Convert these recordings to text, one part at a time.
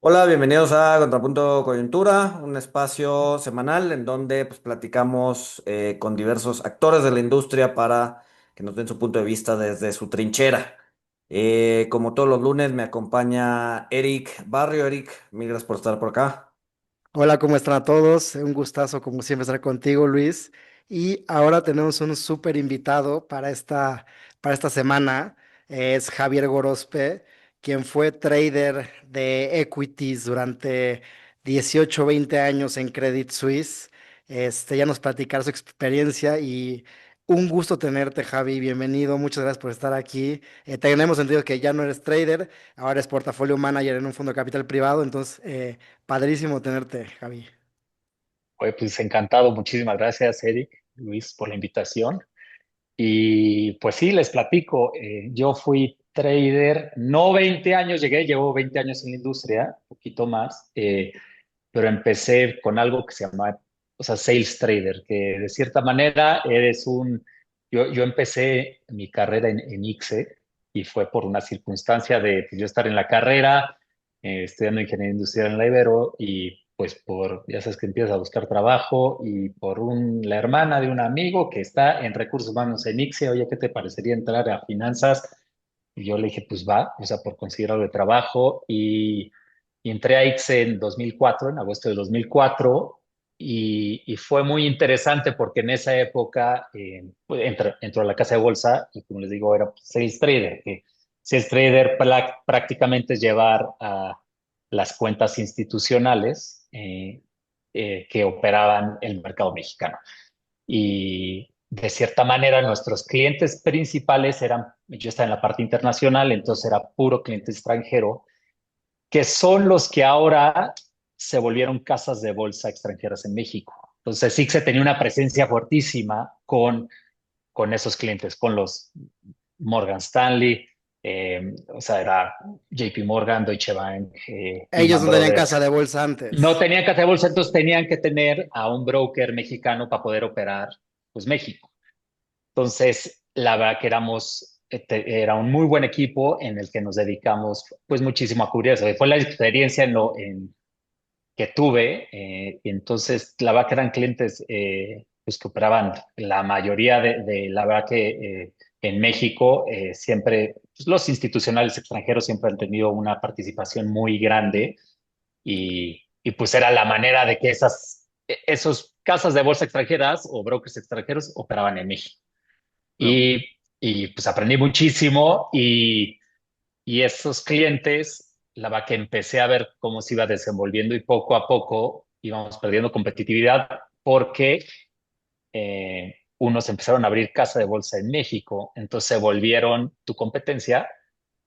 Hola, bienvenidos a Contrapunto Coyuntura, un espacio semanal en donde pues, platicamos con diversos actores de la industria para que nos den su punto de vista desde su trinchera. Como todos los lunes me acompaña Eric Barrio. Eric, mil gracias por estar por acá. Hola, ¿cómo están a todos? Un gustazo, como siempre, estar contigo, Luis. Y ahora tenemos un súper invitado para esta semana. Es Javier Gorospe, quien fue trader de equities durante 18 o 20 años en Credit Suisse. Ya nos platicará su experiencia y un gusto tenerte, Javi. Bienvenido, muchas gracias por estar aquí. Tenemos entendido que ya no eres trader, ahora eres portafolio manager en un fondo de capital privado, entonces padrísimo tenerte, Javi. Oye, pues encantado, muchísimas gracias, Eric, Luis, por la invitación. Y pues sí, les platico, yo fui trader, no 20 años llevo 20 años en la industria, un poquito más, pero empecé con algo que se llama, o sea, sales trader, que de cierta manera yo empecé mi carrera en ICSE y fue por una circunstancia de pues, yo estar en la carrera, estudiando ingeniería industrial en la Ibero y pues ya sabes que empiezas a buscar trabajo y la hermana de un amigo que está en recursos humanos en ICSE, oye, ¿qué te parecería entrar a finanzas? Y yo le dije, pues va, o sea, por conseguir algo de trabajo y entré a ICSE en 2004, en agosto de 2004, y fue muy interesante porque en esa época pues, entró a la casa de bolsa y como les digo, era sales trader, que sales trader prácticamente es llevar a las cuentas institucionales que operaban en el mercado mexicano. Y de cierta manera nuestros clientes principales yo estaba en la parte internacional, entonces era puro cliente extranjero que son los que ahora se volvieron casas de bolsa extranjeras en México. Entonces, sí que se tenía una presencia fuertísima con esos clientes, con los Morgan Stanley, o sea, era JP Morgan, Deutsche Bank, Ellos Lehman no tenían casa Brothers. de bolsa No antes. tenían casa de bolsa, entonces tenían que tener a un broker mexicano para poder operar, pues, México. Entonces, la verdad que era un muy buen equipo en el que nos dedicamos pues muchísimo a cubrir eso. Fue la experiencia que tuve, y entonces la verdad que eran clientes pues que operaban la mayoría la verdad que en México siempre, pues, los institucionales extranjeros siempre han tenido una participación muy grande y pues era la manera de que esos casas de bolsa extranjeras o brokers extranjeros operaban en México. No. Y, y pues aprendí muchísimo y esos clientes, la verdad que empecé a ver cómo se iba desenvolviendo y poco a poco íbamos perdiendo competitividad porque unos empezaron a abrir casa de bolsa en México, entonces se volvieron tu competencia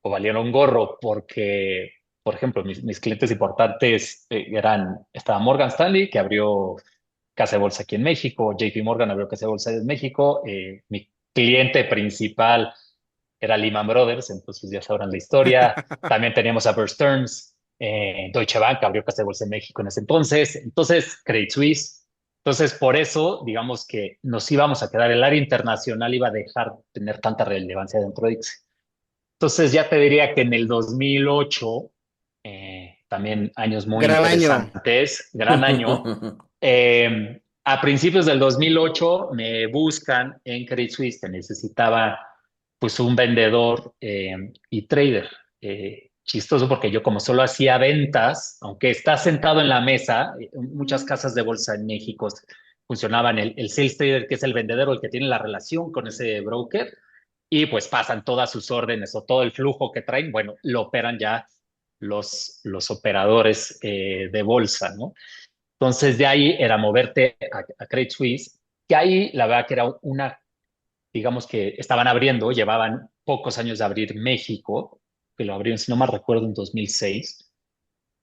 o valieron gorro porque, por ejemplo, mis clientes importantes estaba Morgan Stanley, que abrió casa de bolsa aquí en México, JP Morgan abrió casa de bolsa en México, mi cliente principal era Lehman Brothers, entonces ya sabrán la historia. También teníamos a Bear Stearns, Deutsche Bank abrió casa de bolsa en México en ese entonces Credit Suisse. Entonces, por eso, digamos que nos íbamos a quedar, el área internacional iba a dejar de tener tanta relevancia dentro de ICSE. Entonces, ya te diría que en el 2008, también años muy Gran año. interesantes, gran año, a principios del 2008 me buscan en Credit Suisse, que necesitaba pues un vendedor y trader. Chistoso porque yo como solo hacía ventas, aunque está sentado en la mesa, muchas casas de bolsa en México funcionaban el sales trader, que es el vendedor, el que tiene la relación con ese broker, y pues pasan todas sus órdenes o todo el flujo que traen, bueno, lo operan ya los operadores de bolsa, ¿no? Entonces de ahí era moverte a Credit Suisse, que ahí la verdad que era digamos que estaban abriendo, llevaban pocos años de abrir México, que lo abrieron, si no mal recuerdo, en 2006.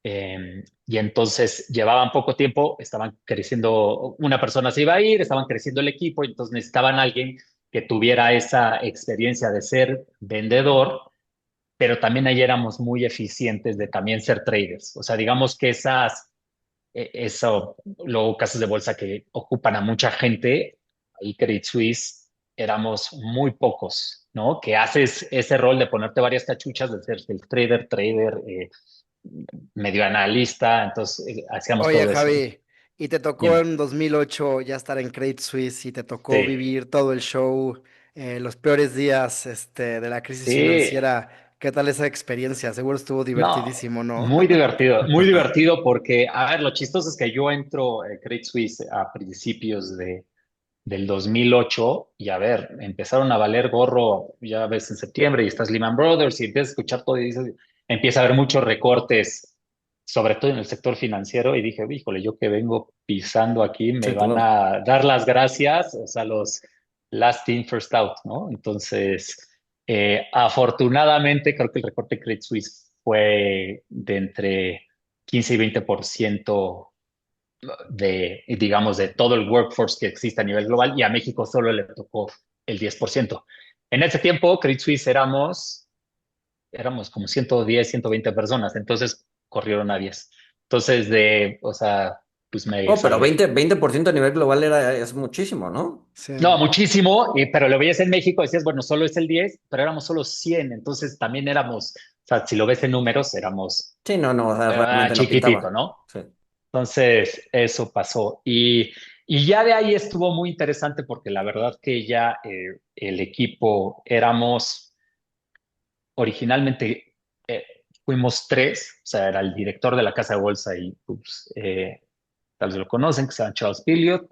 Y entonces llevaban poco tiempo, estaban creciendo, una persona se iba a ir, estaban creciendo el equipo, entonces necesitaban a alguien que tuviera esa experiencia de ser vendedor, pero también ahí éramos muy eficientes de también ser traders. O sea, digamos que luego casas de bolsa que ocupan a mucha gente, ahí Credit Suisse éramos muy pocos, ¿no? Que haces ese rol de ponerte varias cachuchas, de ser el trader, medio analista, entonces hacíamos Oye, todo eso. Javi, ¿y te tocó Dime. en 2008 ya estar en Credit Suisse y te tocó Sí, vivir todo el show, los peores días, de la crisis sí, financiera? ¿Qué tal esa experiencia? Seguro estuvo no, divertidísimo, ¿no? muy divertido porque, a ver, lo chistoso es que yo entro en Credit Suisse a principios del 2008 y a ver, empezaron a valer gorro, ya ves, en septiembre y estás Lehman Brothers y empiezas a escuchar todo y dices, empieza a haber muchos recortes, sobre todo en el sector financiero y dije, híjole, yo que vengo pisando aquí me Sí, van claro. a dar las gracias, o sea, los last in, first out, ¿no? Entonces, afortunadamente creo que el recorte de Credit Suisse fue de entre 15 y 20% digamos, de todo el workforce que existe a nivel global y a México solo le tocó el 10%. En ese tiempo, Credit Suisse éramos como 110, 120 personas, entonces corrieron a 10. Entonces, o sea, pues me Oh, pero salvé. 20% a nivel global es muchísimo, ¿no? Sí. No, muchísimo, pero lo veías en México, decías, bueno, solo es el 10, pero éramos solo 100, entonces también éramos, o sea, si lo ves en números, éramos Sí, no, no, o sea, realmente no chiquitito, pintaba. ¿no? Sí. Entonces, eso pasó. Y ya de ahí estuvo muy interesante porque la verdad que ya el equipo éramos originalmente, eh, fuimos tres, o sea, era el director de la casa de bolsa y pues, tal vez lo conocen, que se llama Charles Billiot,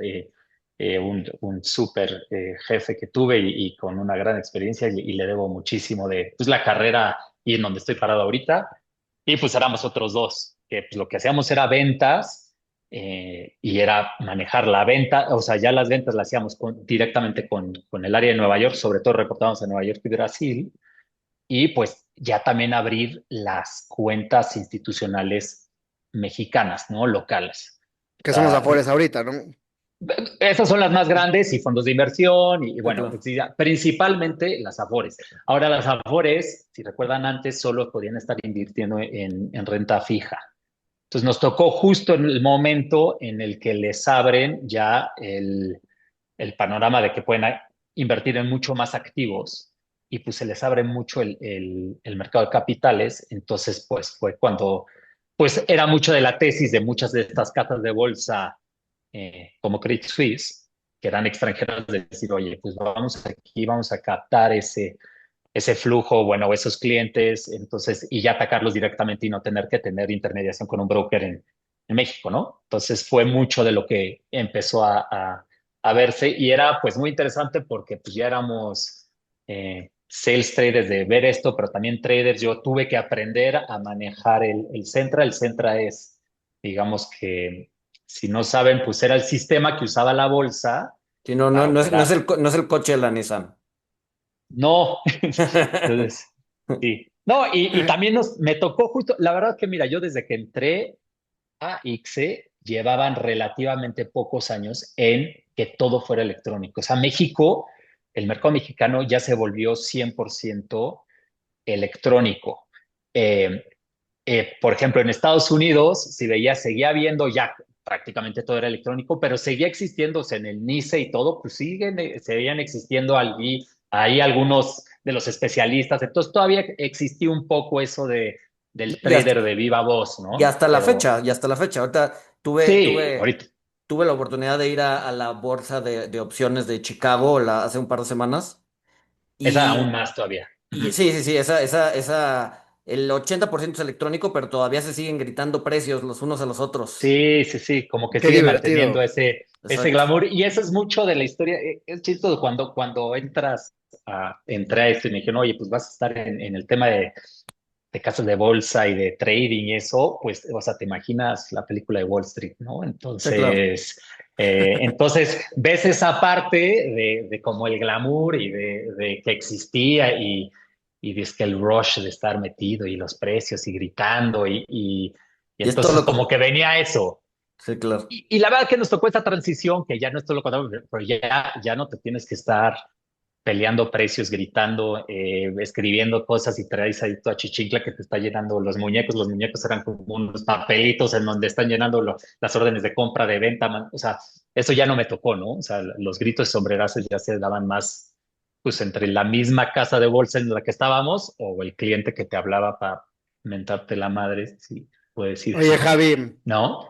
un súper jefe que tuve y con una gran experiencia y le debo muchísimo de pues, la carrera y en donde estoy parado ahorita. Y pues éramos otros dos, que pues, lo que hacíamos era ventas y era manejar la venta, o sea, ya las ventas las hacíamos directamente con el área de Nueva York, sobre todo reportábamos a Nueva York y Brasil, y pues ya también abrir las cuentas institucionales mexicanas, ¿no? Locales. Que O somos sea, Afores ahorita, ¿no? esas son las más grandes y fondos de inversión y Sí, bueno, claro. sí, principalmente las Afores. Ahora las Afores, si recuerdan antes, solo podían estar invirtiendo en renta fija. Entonces nos tocó justo en el momento en el que les abren ya el panorama de que pueden invertir en mucho más activos y pues se les abre mucho el mercado de capitales. Entonces pues fue cuando pues era mucho de la tesis de muchas de estas casas de bolsa como Credit Suisse, que eran extranjeras, de decir, oye, pues vamos aquí, vamos a captar ese flujo, bueno, esos clientes, entonces, y ya atacarlos directamente y no tener que tener intermediación con un broker en México, ¿no? Entonces fue mucho de lo que empezó a verse y era pues muy interesante porque pues ya éramos sales traders de ver esto, pero también traders. Yo tuve que aprender a manejar el Centra. El Centra es, digamos que, si no saben, pues era el sistema que usaba la bolsa Sí, no, no, para no es operar. no es el coche de la Nissan. No, entonces, sí. No, y también me tocó justo, la verdad que mira, yo desde que entré a ICSE llevaban relativamente pocos años en que todo fuera electrónico. O sea, México, el mercado mexicano ya se volvió 100% electrónico. Eh, por ejemplo, en Estados Unidos, si veías, seguía habiendo ya prácticamente todo era electrónico, pero seguía existiendo, o sea, en el NICE y todo, pues siguen, seguían existiendo ahí algunos de los especialistas, entonces todavía existía un poco eso del Y hasta, trader de viva voz, y ¿no? hasta la Pero fecha, y hasta la fecha. Ahorita sí, ahorita, tuve la oportunidad de ir a la bolsa de opciones de Chicago hace un par de semanas. esa aún Y, más todavía. y sí, sí, sí, el 80% es electrónico, pero todavía se siguen gritando precios los unos a los otros. Sí, sí, sí, como que Qué sigue manteniendo divertido. ese Exacto. glamour. Y eso es mucho de la historia. Es chistoso cuando entré a esto y me dijeron, oye, pues vas a estar en el tema de casas de bolsa y de trading y eso, pues, o sea, te imaginas la película de Wall Street, ¿no? Sí, claro. Entonces ves esa parte de como el glamour y de que existía y de que el rush de estar metido y los precios y gritando y Y es todo entonces lo como que que... venía eso. Sí, claro. Y la verdad que nos tocó esta transición, que ya no es todo lo contrario, pero ya no te tienes que estar peleando precios, gritando, escribiendo cosas y traes ahí toda chichincla que te está llenando los muñecos. Los muñecos eran como unos papelitos en donde están llenando las órdenes de compra, de venta. O sea, eso ya no me tocó, ¿no? O sea, los gritos y sombrerazos ya se daban más, pues, entre la misma casa de bolsa en la que estábamos o el cliente que te hablaba mentarte la madre, si puedo decir Oye, eso, Javi, ¿no?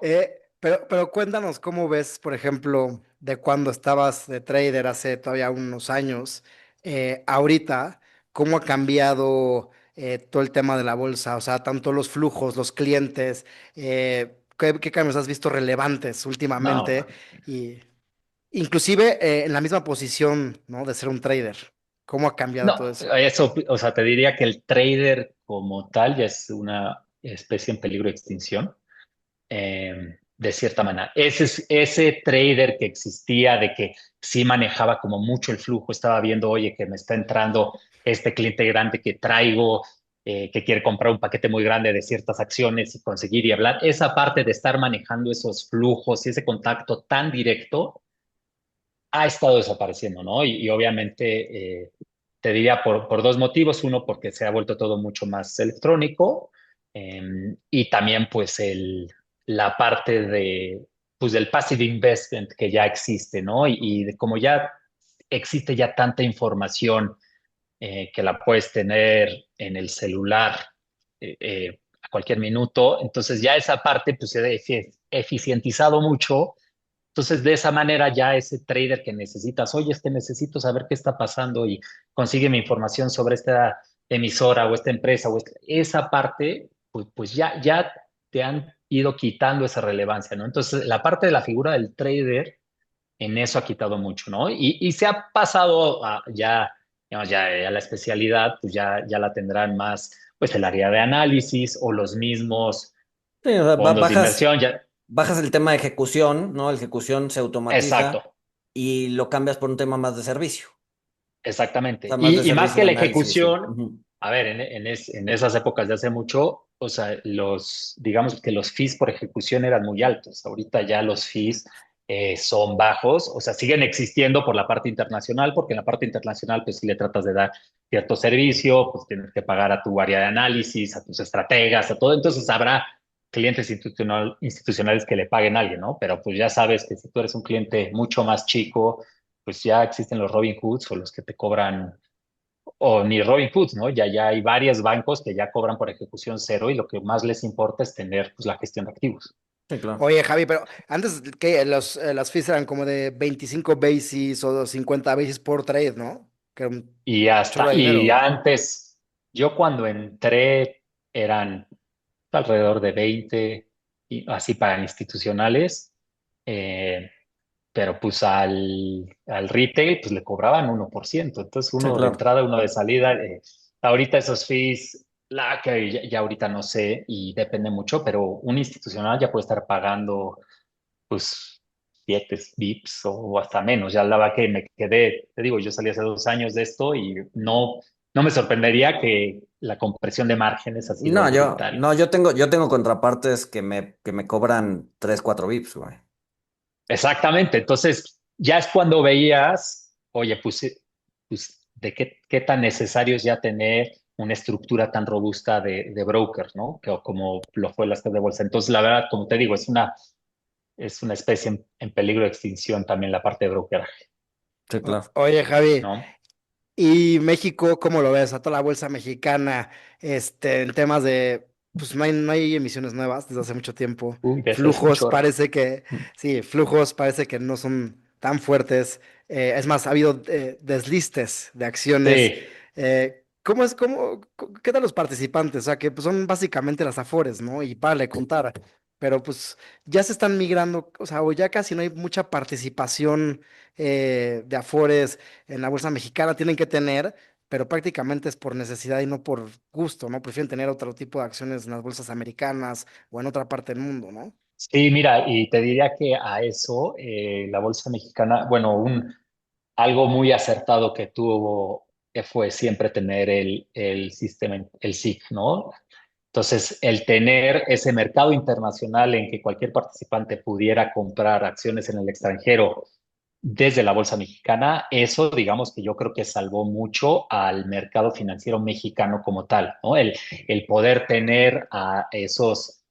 pero cuéntanos cómo ves, por ejemplo, de cuando estabas de trader hace todavía unos años, ahorita, cómo ha cambiado todo el tema de la bolsa, o sea, tanto los flujos, los clientes, qué cambios has visto relevantes últimamente, No, y inclusive en la misma posición, ¿no? De ser un trader, ¿cómo ha cambiado todo no, eso? eso, o sea, te diría que el trader como tal ya es una especie en peligro de extinción. De cierta manera. Ese trader que existía de que sí manejaba como mucho el flujo, estaba viendo, oye, que me está entrando este cliente grande que traigo, que quiere comprar un paquete muy grande de ciertas acciones y conseguir y hablar. Esa parte de estar manejando esos flujos y ese contacto tan directo ha estado desapareciendo, ¿no? Y obviamente te diría por dos motivos. Uno, porque se ha vuelto todo mucho más electrónico y también pues la parte pues, del passive investment que ya existe, ¿no? Y de como ya existe ya tanta información que la puedes tener en el celular a cualquier minuto, entonces ya esa parte pues se ha eficientizado mucho. Entonces, de esa manera ya ese trader que necesitas, oye, es que necesito saber qué está pasando y consigue mi información sobre esta emisora o esta empresa esa parte, pues ya te han ido quitando esa relevancia, ¿no? Entonces, la parte de la figura del trader en eso ha quitado mucho, ¿no? Y se ha pasado ya, digamos, ya la especialidad, pues ya la tendrán más, pues el área de análisis o los mismos Sí, o sea, fondos de inversión, ya, bajas el tema de ejecución, ¿no? La ejecución se automatiza exacto. y lo cambias por un tema más de servicio. O Exactamente. sea, más de Y más servicio que de la análisis, sí. ejecución, Ujú. a ver, en esas épocas de hace mucho, o sea, digamos que los fees por ejecución eran muy altos. Ahorita ya los fees son bajos, o sea, siguen existiendo por la parte internacional, porque en la parte internacional, pues si le tratas de dar cierto servicio, pues tienes que pagar a tu área de análisis, a tus estrategas, a todo. Entonces habrá clientes institucionales que le paguen a alguien, ¿no? Pero pues ya sabes que si tú eres un cliente mucho más chico, pues ya existen los Robin Hoods o los que te cobran, o ni Robin Hoods, ¿no? Ya hay varios bancos que ya cobran por ejecución cero y lo que más les importa es tener pues, la gestión de activos. Sí, claro. Oye, Javi, pero antes que las fees eran como de 25 basis o 50 basis por trade, ¿no? Que era un chorro de Y dinero. antes, yo cuando entré eran alrededor de 20, y así para institucionales, eh, pero pues al retail pues le cobraban 1%. Entonces Sí, uno de claro. entrada, uno de salida. Ahorita esos fees, la que ya ahorita no sé y depende mucho, pero un institucional ya puede estar pagando pues 7 bips o hasta menos. Ya la verdad que me quedé, te digo, yo salí hace 2 años de esto y no me sorprendería que la compresión de márgenes ha sido No, brutal. yo tengo contrapartes que me cobran 3 4 VIPs, güey. Exactamente. Entonces, ya es cuando veías, oye, pues de qué tan necesario es ya tener una estructura tan robusta de brokers, ¿no? Como lo fue la de bolsa. Entonces, la verdad, como te digo, es una especie en peligro de extinción también la parte de brokeraje, Sí, claro. Oye, Javi, ¿no? ¿y México cómo lo ves? A toda la bolsa mexicana, en temas de, pues no hay emisiones nuevas desde hace mucho tiempo. Uy, desde hace un Flujos chorro. parece que, sí, flujos parece que no son tan fuertes. Es más, ha habido deslistes de acciones. Sí, ¿Qué tal los participantes? O sea, que pues, son básicamente las Afores, ¿no? Y para de contar. Pero pues ya se están migrando, o sea, o ya casi no hay mucha participación de Afores en la bolsa mexicana tienen que tener, pero prácticamente es por necesidad y no por gusto, ¿no? Prefieren tener otro tipo de acciones en las bolsas americanas o en otra parte del mundo, ¿no? sí, mira, y te diría que a eso la bolsa mexicana, bueno, algo muy acertado que tuvo que fue siempre tener el sistema, el SIC, ¿no? Entonces, el tener ese mercado internacional en que cualquier participante pudiera comprar acciones en el extranjero desde la bolsa mexicana, eso digamos que yo creo que salvó mucho al mercado financiero mexicano como tal, ¿no? El poder tener a esos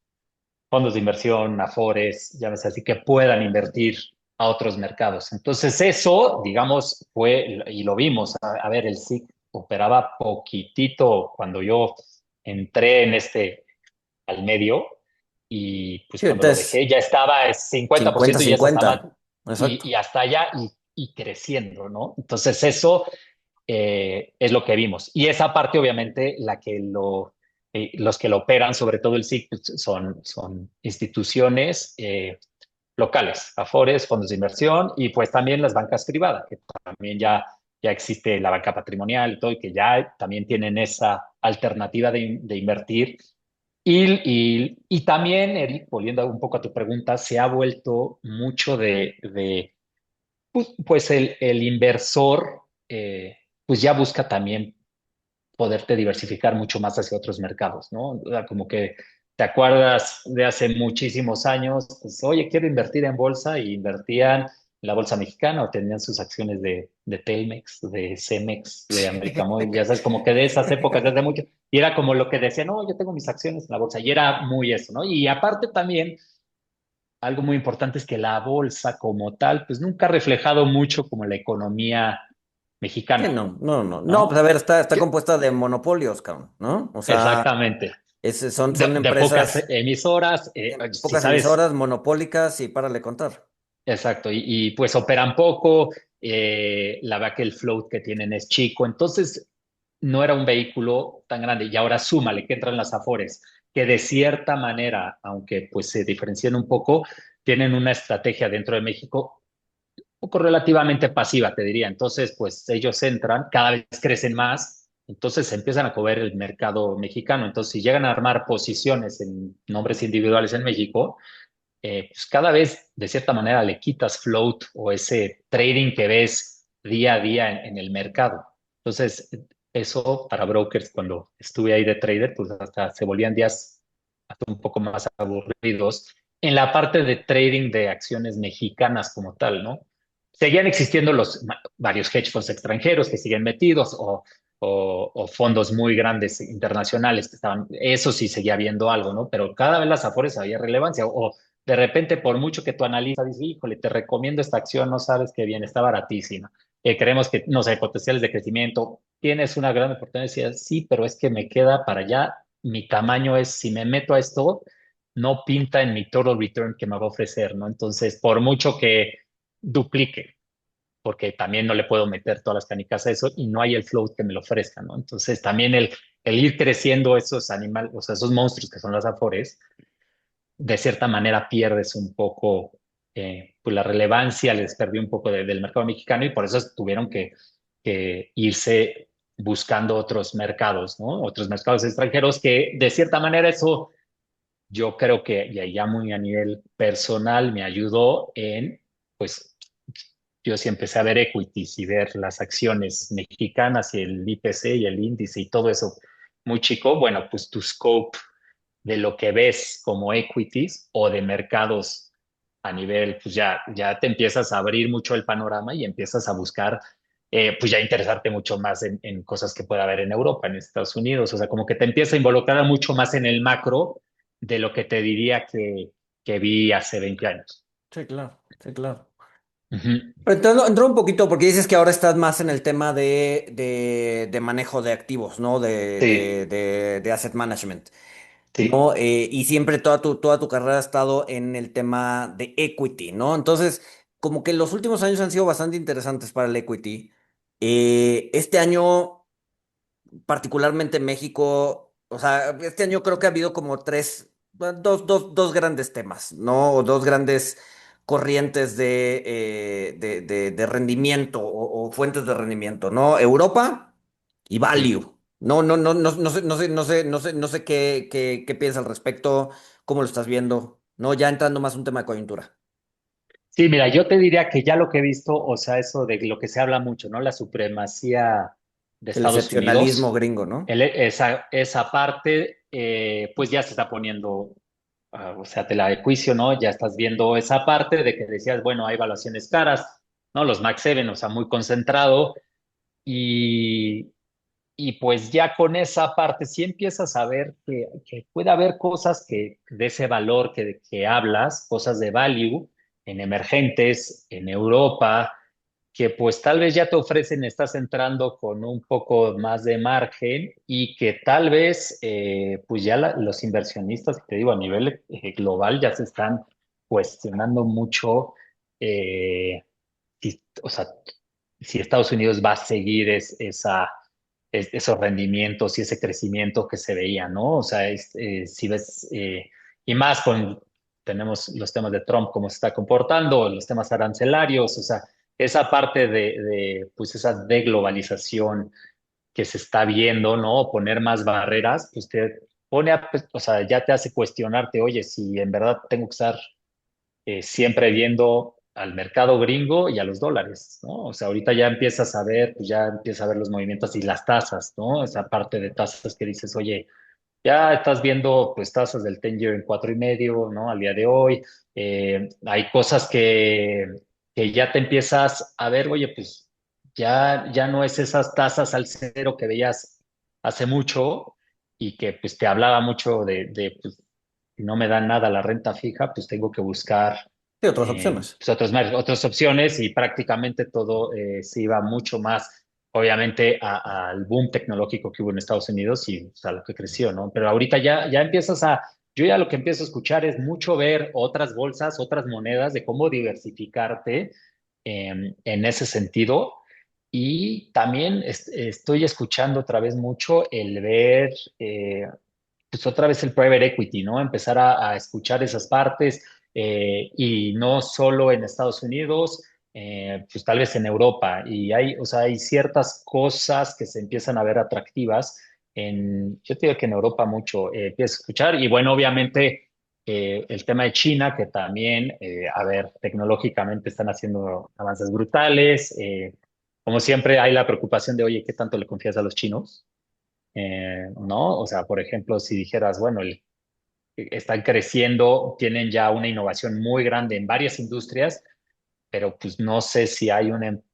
fondos de inversión, afores, llámese así, que puedan invertir a otros mercados. Entonces eso, digamos, fue, y lo vimos, a ver, el SIC operaba poquitito cuando yo entré en al medio y pues Sí, cuando lo entonces dejé ya estaba 50% y ya se 50-50. estaba Exacto. y hasta allá y creciendo, ¿no? Entonces eso es lo que vimos. Y esa parte obviamente los que lo operan, sobre todo el SIC, pues, son instituciones locales, Afores, fondos de inversión y pues también las bancas privadas, que también ya existe la banca patrimonial y todo, y que ya también tienen esa alternativa de invertir. Y también, Eric, volviendo un poco a tu pregunta, se ha vuelto mucho pues el inversor, pues ya busca también poderte diversificar mucho más hacia otros mercados, ¿no? O sea, como que te acuerdas de hace muchísimos años, pues, oye, quiero invertir en bolsa y invertían en la bolsa mexicana o tenían sus acciones de Telmex, de Cemex, de América Móvil, ya sabes, como que de esas épocas de hace mucho. Y era como lo que decían, no, yo tengo mis acciones en la bolsa. Y era muy eso, ¿no? Y aparte también, algo muy importante es que la bolsa como tal, pues nunca ha reflejado mucho como la economía Sí, mexicana, no, no, no. No, pues a ¿no? ver, está Que- compuesta de monopolios, cabrón, ¿no? O sea, Exactamente. son De pocas empresas emisoras, si pocas sabes, emisoras monopólicas y párale contar. exacto, pues operan poco, la verdad que el float que tienen es chico, entonces no era un vehículo tan grande y ahora súmale que entran las Afores, que de cierta manera, aunque pues se diferencian un poco, tienen una estrategia dentro de México un poco relativamente pasiva, te diría. Entonces, pues ellos entran, cada vez crecen más, entonces se empiezan a comer el mercado mexicano. Entonces, si llegan a armar posiciones en nombres individuales en México, pues cada vez de cierta manera le quitas float o ese trading que ves día a día en el mercado. Entonces, eso para brokers, cuando estuve ahí de trader, pues hasta se volvían días hasta un poco más aburridos en la parte de trading de acciones mexicanas como tal, ¿no? Seguían existiendo varios hedge funds extranjeros que siguen metidos o fondos muy grandes internacionales que estaban, eso sí seguía viendo algo, ¿no? Pero cada vez las afores había relevancia o de repente, por mucho que tú analizas, dices, híjole, te recomiendo esta acción, no sabes qué bien, está baratísima. Creemos que, no sé, potenciales de crecimiento, tienes una gran oportunidad. Decía, sí, pero es que me queda para allá. Mi tamaño es, si me meto a esto, no pinta en mi total return que me va a ofrecer, ¿no? Entonces, por mucho que duplique, porque también no le puedo meter todas las canicas a eso y no hay el float que me lo ofrezca, ¿no? Entonces, también el ir creciendo esos animales, o sea, esos monstruos que son las afores, de cierta manera pierdes un poco pues la relevancia, les perdió un poco del mercado mexicano y por eso tuvieron que irse buscando otros mercados, ¿no? Otros mercados extranjeros que de cierta manera eso yo creo que ya muy a nivel personal me ayudó en, pues yo sí empecé a ver equities y ver las acciones mexicanas y el IPC y el índice y todo eso muy chico, bueno, pues tu scope de lo que ves como equities o de mercados a nivel, pues ya te empiezas a abrir mucho el panorama y empiezas a buscar, pues ya interesarte mucho más en cosas que pueda haber en Europa, en Estados Unidos, o sea, como que te empieza a involucrar mucho más en el macro de lo que te diría que vi hace 20 años. Sí, claro, sí, claro. Ujú. Pero entró un poquito, porque dices que ahora estás más en el tema de manejo de activos, ¿no? Sí, De asset management, sí, ¿no? Y siempre toda tu carrera ha estado en el tema de equity, ¿no? Entonces, como que los últimos años han sido bastante interesantes para el equity. Este año particularmente en México, o sea, este año creo que ha habido como dos grandes temas, ¿no? O dos grandes corrientes de rendimiento o fuentes de rendimiento, ¿no? Europa y sí. value. No, no, no, no, no sé, no sé, no sé, no sé, no sé qué piensas al respecto, cómo lo estás viendo, ¿no? Ya entrando más un tema de coyuntura. Sí, mira, yo te diría que ya lo que he visto, o sea, eso de lo que se habla mucho, ¿no? La supremacía de El Estados excepcionalismo Unidos, gringo, ¿no? esa parte, pues ya se está poniendo, o sea, te la de juicio, ¿no? Ya estás viendo esa parte de que decías, bueno, hay evaluaciones caras, ¿no? Los Max 7, o sea, muy concentrado, y, y pues ya con esa parte sí empiezas a ver que puede haber cosas que de ese valor que hablas, cosas de value en emergentes, en Europa, que pues tal vez ya te ofrecen, estás entrando con un poco más de margen y que tal vez pues ya los inversionistas, te digo, a nivel global ya se están cuestionando mucho o sea, si Estados Unidos va a seguir esos rendimientos y ese crecimiento que se veía, ¿no? O sea, si ves, y más tenemos los temas de Trump, cómo se está comportando, los temas arancelarios, o sea, esa parte pues esa deglobalización que se está viendo, ¿no? Poner más barreras, pues te pone pues, o sea, ya te hace cuestionarte, oye, si en verdad tengo que estar siempre viendo al mercado gringo y a los dólares, ¿no? O sea, ahorita ya empiezas a ver, pues ya empiezas a ver los movimientos y las tasas, ¿no? Esa parte de tasas que dices, oye, ya estás viendo pues tasas del 10-year en 4.5, ¿no? Al día de hoy. Hay cosas que ya te empiezas a ver, oye, pues ya no es esas tasas al cero que veías hace mucho y que pues te hablaba mucho pues, si no me dan nada la renta fija, pues tengo que buscar Sí, otras opciones. pues otras opciones y prácticamente todo se iba mucho más obviamente al boom tecnológico que hubo en Estados Unidos y pues, a lo que creció, ¿no? Pero ahorita ya yo ya lo que empiezo a escuchar es mucho ver otras bolsas, otras monedas, de cómo diversificarte en ese sentido. Y también estoy escuchando otra vez mucho el ver, pues otra vez el private equity, ¿no? Empezar a escuchar esas partes y no solo en Estados Unidos, pues tal vez en Europa. Y o sea, hay ciertas cosas que se empiezan a ver atractivas. Yo te digo que en Europa mucho empiezo a escuchar. Y bueno, obviamente el tema de China, que también, a ver, tecnológicamente están haciendo avances brutales. Como siempre, hay la preocupación de, oye, ¿qué tanto le confías a los chinos? ¿No? O sea, por ejemplo, si dijeras, bueno, están creciendo, tienen ya una innovación muy grande en varias industrias, pero pues no sé si hay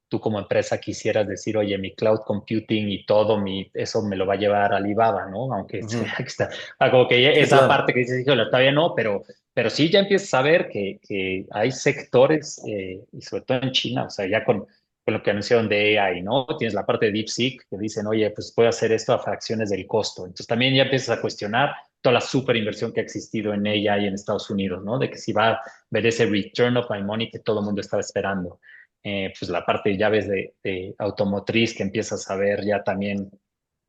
tú como empresa quisieras decir, oye, mi cloud computing y todo, eso me lo va a llevar Alibaba, ¿no? Aunque se vea Ujú. que está, como que Sí, esa parte claro. que dices, híjole, todavía no, pero sí ya empiezas a ver que hay sectores, y sobre todo en China, o sea, ya con lo que anunciaron de AI, ¿no? Tienes la parte de DeepSeek que dicen, oye, pues puedo hacer esto a fracciones del costo. Entonces también ya empiezas a cuestionar toda la super inversión que ha existido en AI en Estados Unidos, ¿no? De que si va a ver ese return of my money que todo el mundo estaba esperando. Pues la parte de llaves de automotriz que empiezas a ver ya también,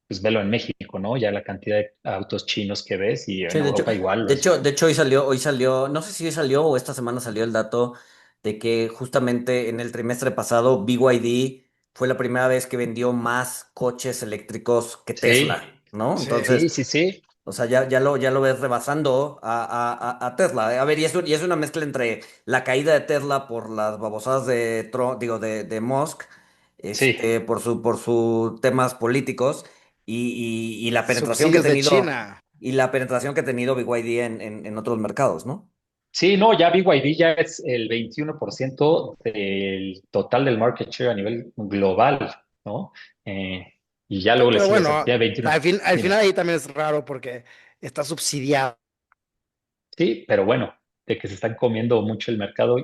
pues velo en México, ¿no? Ya la cantidad de autos chinos que ves y en Sí, Europa igual. de hecho hoy salió, no sé si hoy salió o esta semana salió el dato de que justamente en el trimestre pasado BYD fue la primera vez que vendió más coches eléctricos que Sí, Tesla, ¿no? Sí. Entonces, sí. o sea, ya lo ves rebasando a Tesla. A ver, y es una mezcla entre la caída de Tesla por las babosadas de Trump, digo, de Musk, Sí, por sus temas políticos y la penetración que ha Subsidios de tenido, China. y la penetración que ha tenido BYD en otros mercados, ¿no? sí, no, ya BYD ya es el 21% del total del market share a nivel global, ¿no? Eh, y ya luego le Pero sigues, bueno, ya 21. al final Dime. ahí también es raro porque está subsidiado. Sí, pero bueno, de que se están comiendo mucho el mercado,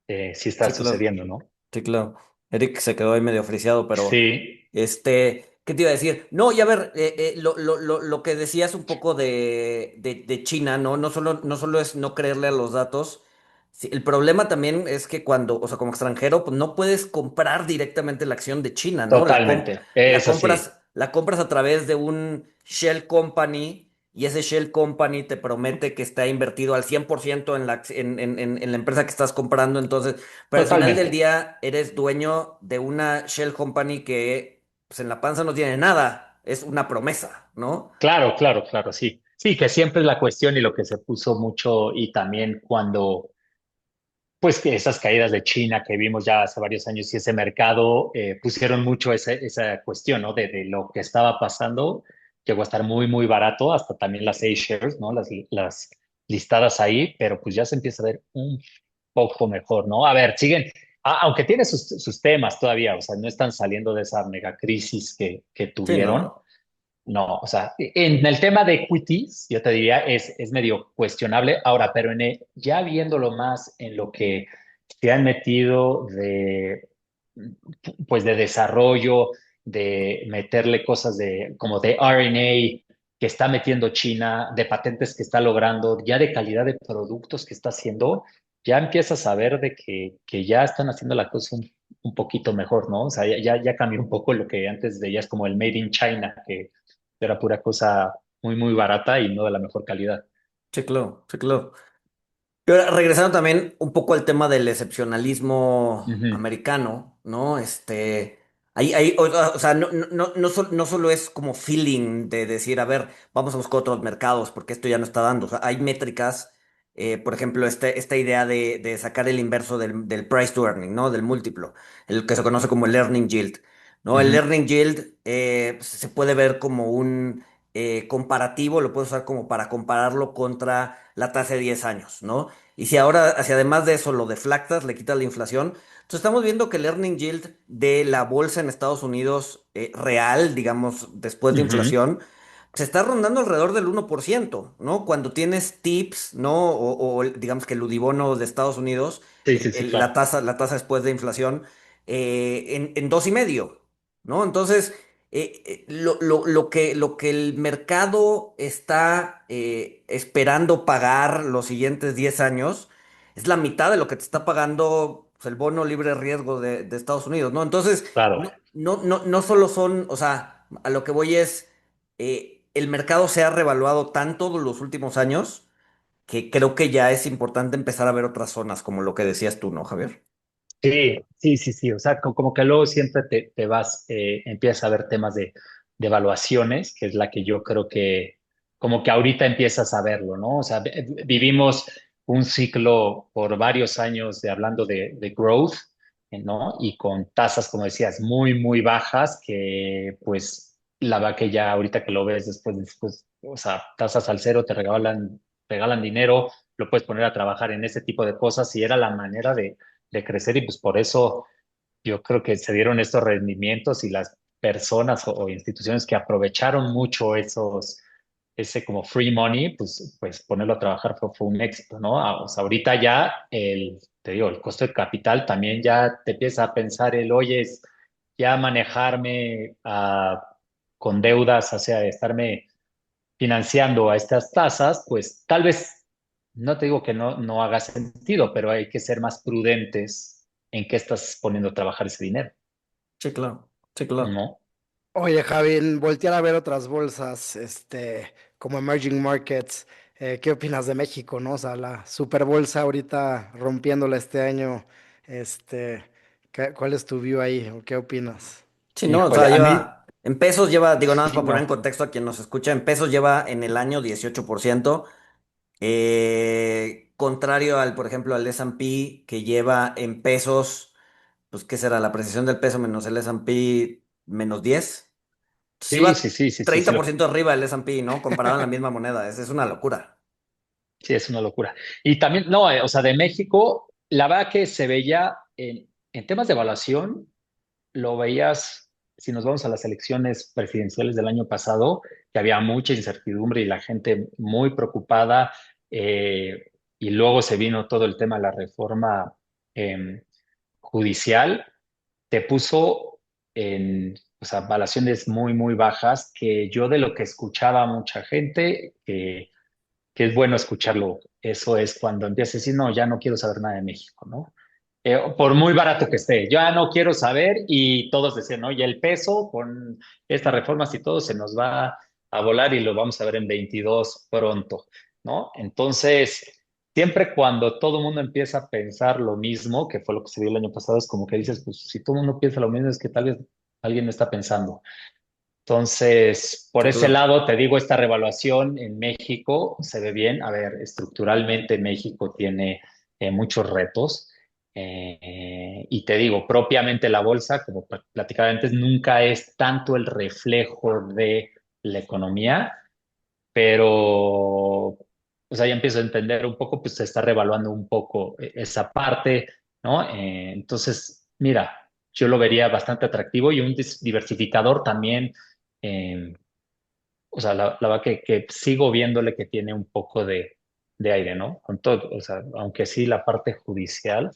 sí está Sí, claro. sucediendo, ¿no? Sí, claro. Eric se quedó ahí medio friseado, pero Sí, ¿qué te iba a decir? No, y a ver, lo que decías un poco de China, ¿no? No solo es no creerle a los datos. Sí, el problema también es que cuando, o sea, como extranjero, pues no puedes comprar directamente la acción de China, ¿no? totalmente. Es así. La compras a través de un shell company y ese shell company te promete que está invertido al 100% en en la empresa que estás comprando. Entonces, pero al final del Totalmente. día eres dueño de una shell company que pues, en la panza no tiene nada, es una promesa, ¿no? Claro, sí. Sí, que siempre es la cuestión y lo que se puso mucho y también cuando, pues que esas caídas de China que vimos ya hace varios años y ese mercado pusieron mucho esa cuestión, ¿no? De lo que estaba pasando, llegó a estar muy barato, hasta también las A-shares, ¿no? Las listadas ahí, pero pues ya se empieza a ver un poco mejor, ¿no? A ver, siguen, aunque tiene sus temas todavía, o sea, no están saliendo de esa megacrisis que Sí, tuvieron. no. No, o sea, en el tema de equities, yo te diría, es medio cuestionable. Ahora, pero ya viéndolo más en lo que se han metido pues de desarrollo, de meterle cosas de, como de RNA que está metiendo China, de patentes que está logrando, ya de calidad de productos que está haciendo, ya empiezas a ver de que ya están haciendo la cosa un poquito mejor, ¿no? O sea, ya cambió un poco lo que antes veías como el Made in China, que era pura cosa muy, muy barata y no de la mejor calidad. Sí, claro, sí, claro. Y ahora, regresando también un poco al tema del excepcionalismo Ujú. americano, ¿no? O sea, no solo es como feeling de decir, a ver, vamos a buscar otros mercados porque esto ya no está dando. O sea, hay métricas, por ejemplo, esta idea de sacar el inverso del price to earning, ¿no? Del múltiplo, el que se conoce como el earning yield, ¿no? El Ujú. earning yield se puede ver como un comparativo, lo puedes usar como para compararlo contra la tasa de 10 años, ¿no? Y si ahora, si además de eso lo deflactas, le quitas la inflación, entonces estamos viendo que el earning yield de la bolsa en Estados Unidos real, digamos, después de Ujú. inflación, se está rondando alrededor del 1%, ¿no? Cuando tienes tips, ¿no? Digamos que el Udibono de Estados Unidos, Sí, sí, sí, claro. la tasa después de inflación, en 2,5, ¿no? Entonces, lo que el mercado está esperando pagar los siguientes 10 años es la mitad de lo que te está pagando pues, el bono libre riesgo de Estados Unidos, ¿no? Entonces, Claro. no solo son, o sea, a lo que voy es, el mercado se ha revaluado tanto los últimos años que creo que ya es importante empezar a ver otras zonas, como lo que decías tú, ¿no, Javier? Sí, sí, sí, sí. O sea, como que luego siempre te vas, empiezas a ver temas de evaluaciones, que es la que yo creo que como que ahorita empiezas a verlo, ¿no? O sea, vivimos un ciclo por varios años de hablando de growth, ¿no? Y con tasas, como decías, muy, muy bajas, que pues la verdad que ya ahorita que lo ves después, o sea, tasas al cero, regalan dinero, lo puedes poner a trabajar en ese tipo de cosas y era la manera de crecer y pues por eso yo creo que se dieron estos rendimientos y las personas o instituciones que aprovecharon mucho ese como free money, pues ponerlo a trabajar fue un éxito, ¿no? O sea, ahorita ya te digo, el costo de capital también ya te empieza a pensar oye, ya manejarme con deudas, o sea, estarme financiando a estas tasas, pues tal vez, no te digo que no haga sentido, pero hay que ser más prudentes en qué estás poniendo a trabajar ese dinero, Sí, claro, sí, claro. O- ¿no? Oye, Javi, voltear a ver otras bolsas, como emerging markets, ¿qué opinas de México, no? O sea, la super bolsa ahorita rompiéndola este año, este, ¿cuál es tu view ahí o qué opinas? Sí, ¿no? O Híjole, sea, a mí, en pesos lleva, digo nada más sí, para poner en no. contexto a quien nos escucha, en pesos lleva en el año 18%, contrario al, por ejemplo, al S&P que lleva en pesos, pues, ¿qué será? La apreciación del peso menos el S&P menos 10. Sí Sí, sí, va sí, sí, sí, 30% arriba el S&P, ¿no? Comparado en la misma moneda, es una locura. sí, es una locura. Y también, no, o sea, de México, la verdad que se veía en temas de evaluación, lo veías, si nos vamos a las elecciones presidenciales del año pasado, que había mucha incertidumbre y la gente muy preocupada, y luego se vino todo el tema de la reforma eh, judicial, te puso en, o sea, evaluaciones muy, muy bajas, que yo de lo que escuchaba a mucha gente, que es bueno escucharlo, eso es cuando empiezas a decir, no, ya no quiero saber nada de México, ¿no? Por muy barato que esté, yo ya no quiero saber y todos decían, ¿no? Y el peso con estas reformas y todo se nos va a volar y lo vamos a ver en 22 pronto, ¿no? Entonces, siempre cuando todo el mundo empieza a pensar lo mismo, que fue lo que se vio el año pasado, es como que dices, pues si todo el mundo piensa lo mismo, es que tal vez alguien no está pensando. Entonces, por Sí, ese claro. lado, te digo, esta revaluación en México se ve bien. A ver, estructuralmente México tiene muchos retos. Y te digo, propiamente la bolsa, como platicaba antes, nunca es tanto el reflejo de la economía, pero, o sea, ya empiezo a entender un poco, pues se está revaluando un poco esa parte, ¿no? Entonces, mira, yo lo vería bastante atractivo y un diversificador también, eh, o sea, la verdad que sigo viéndole que tiene un poco de aire, ¿no? Con todo, o sea, aunque sí la parte judicial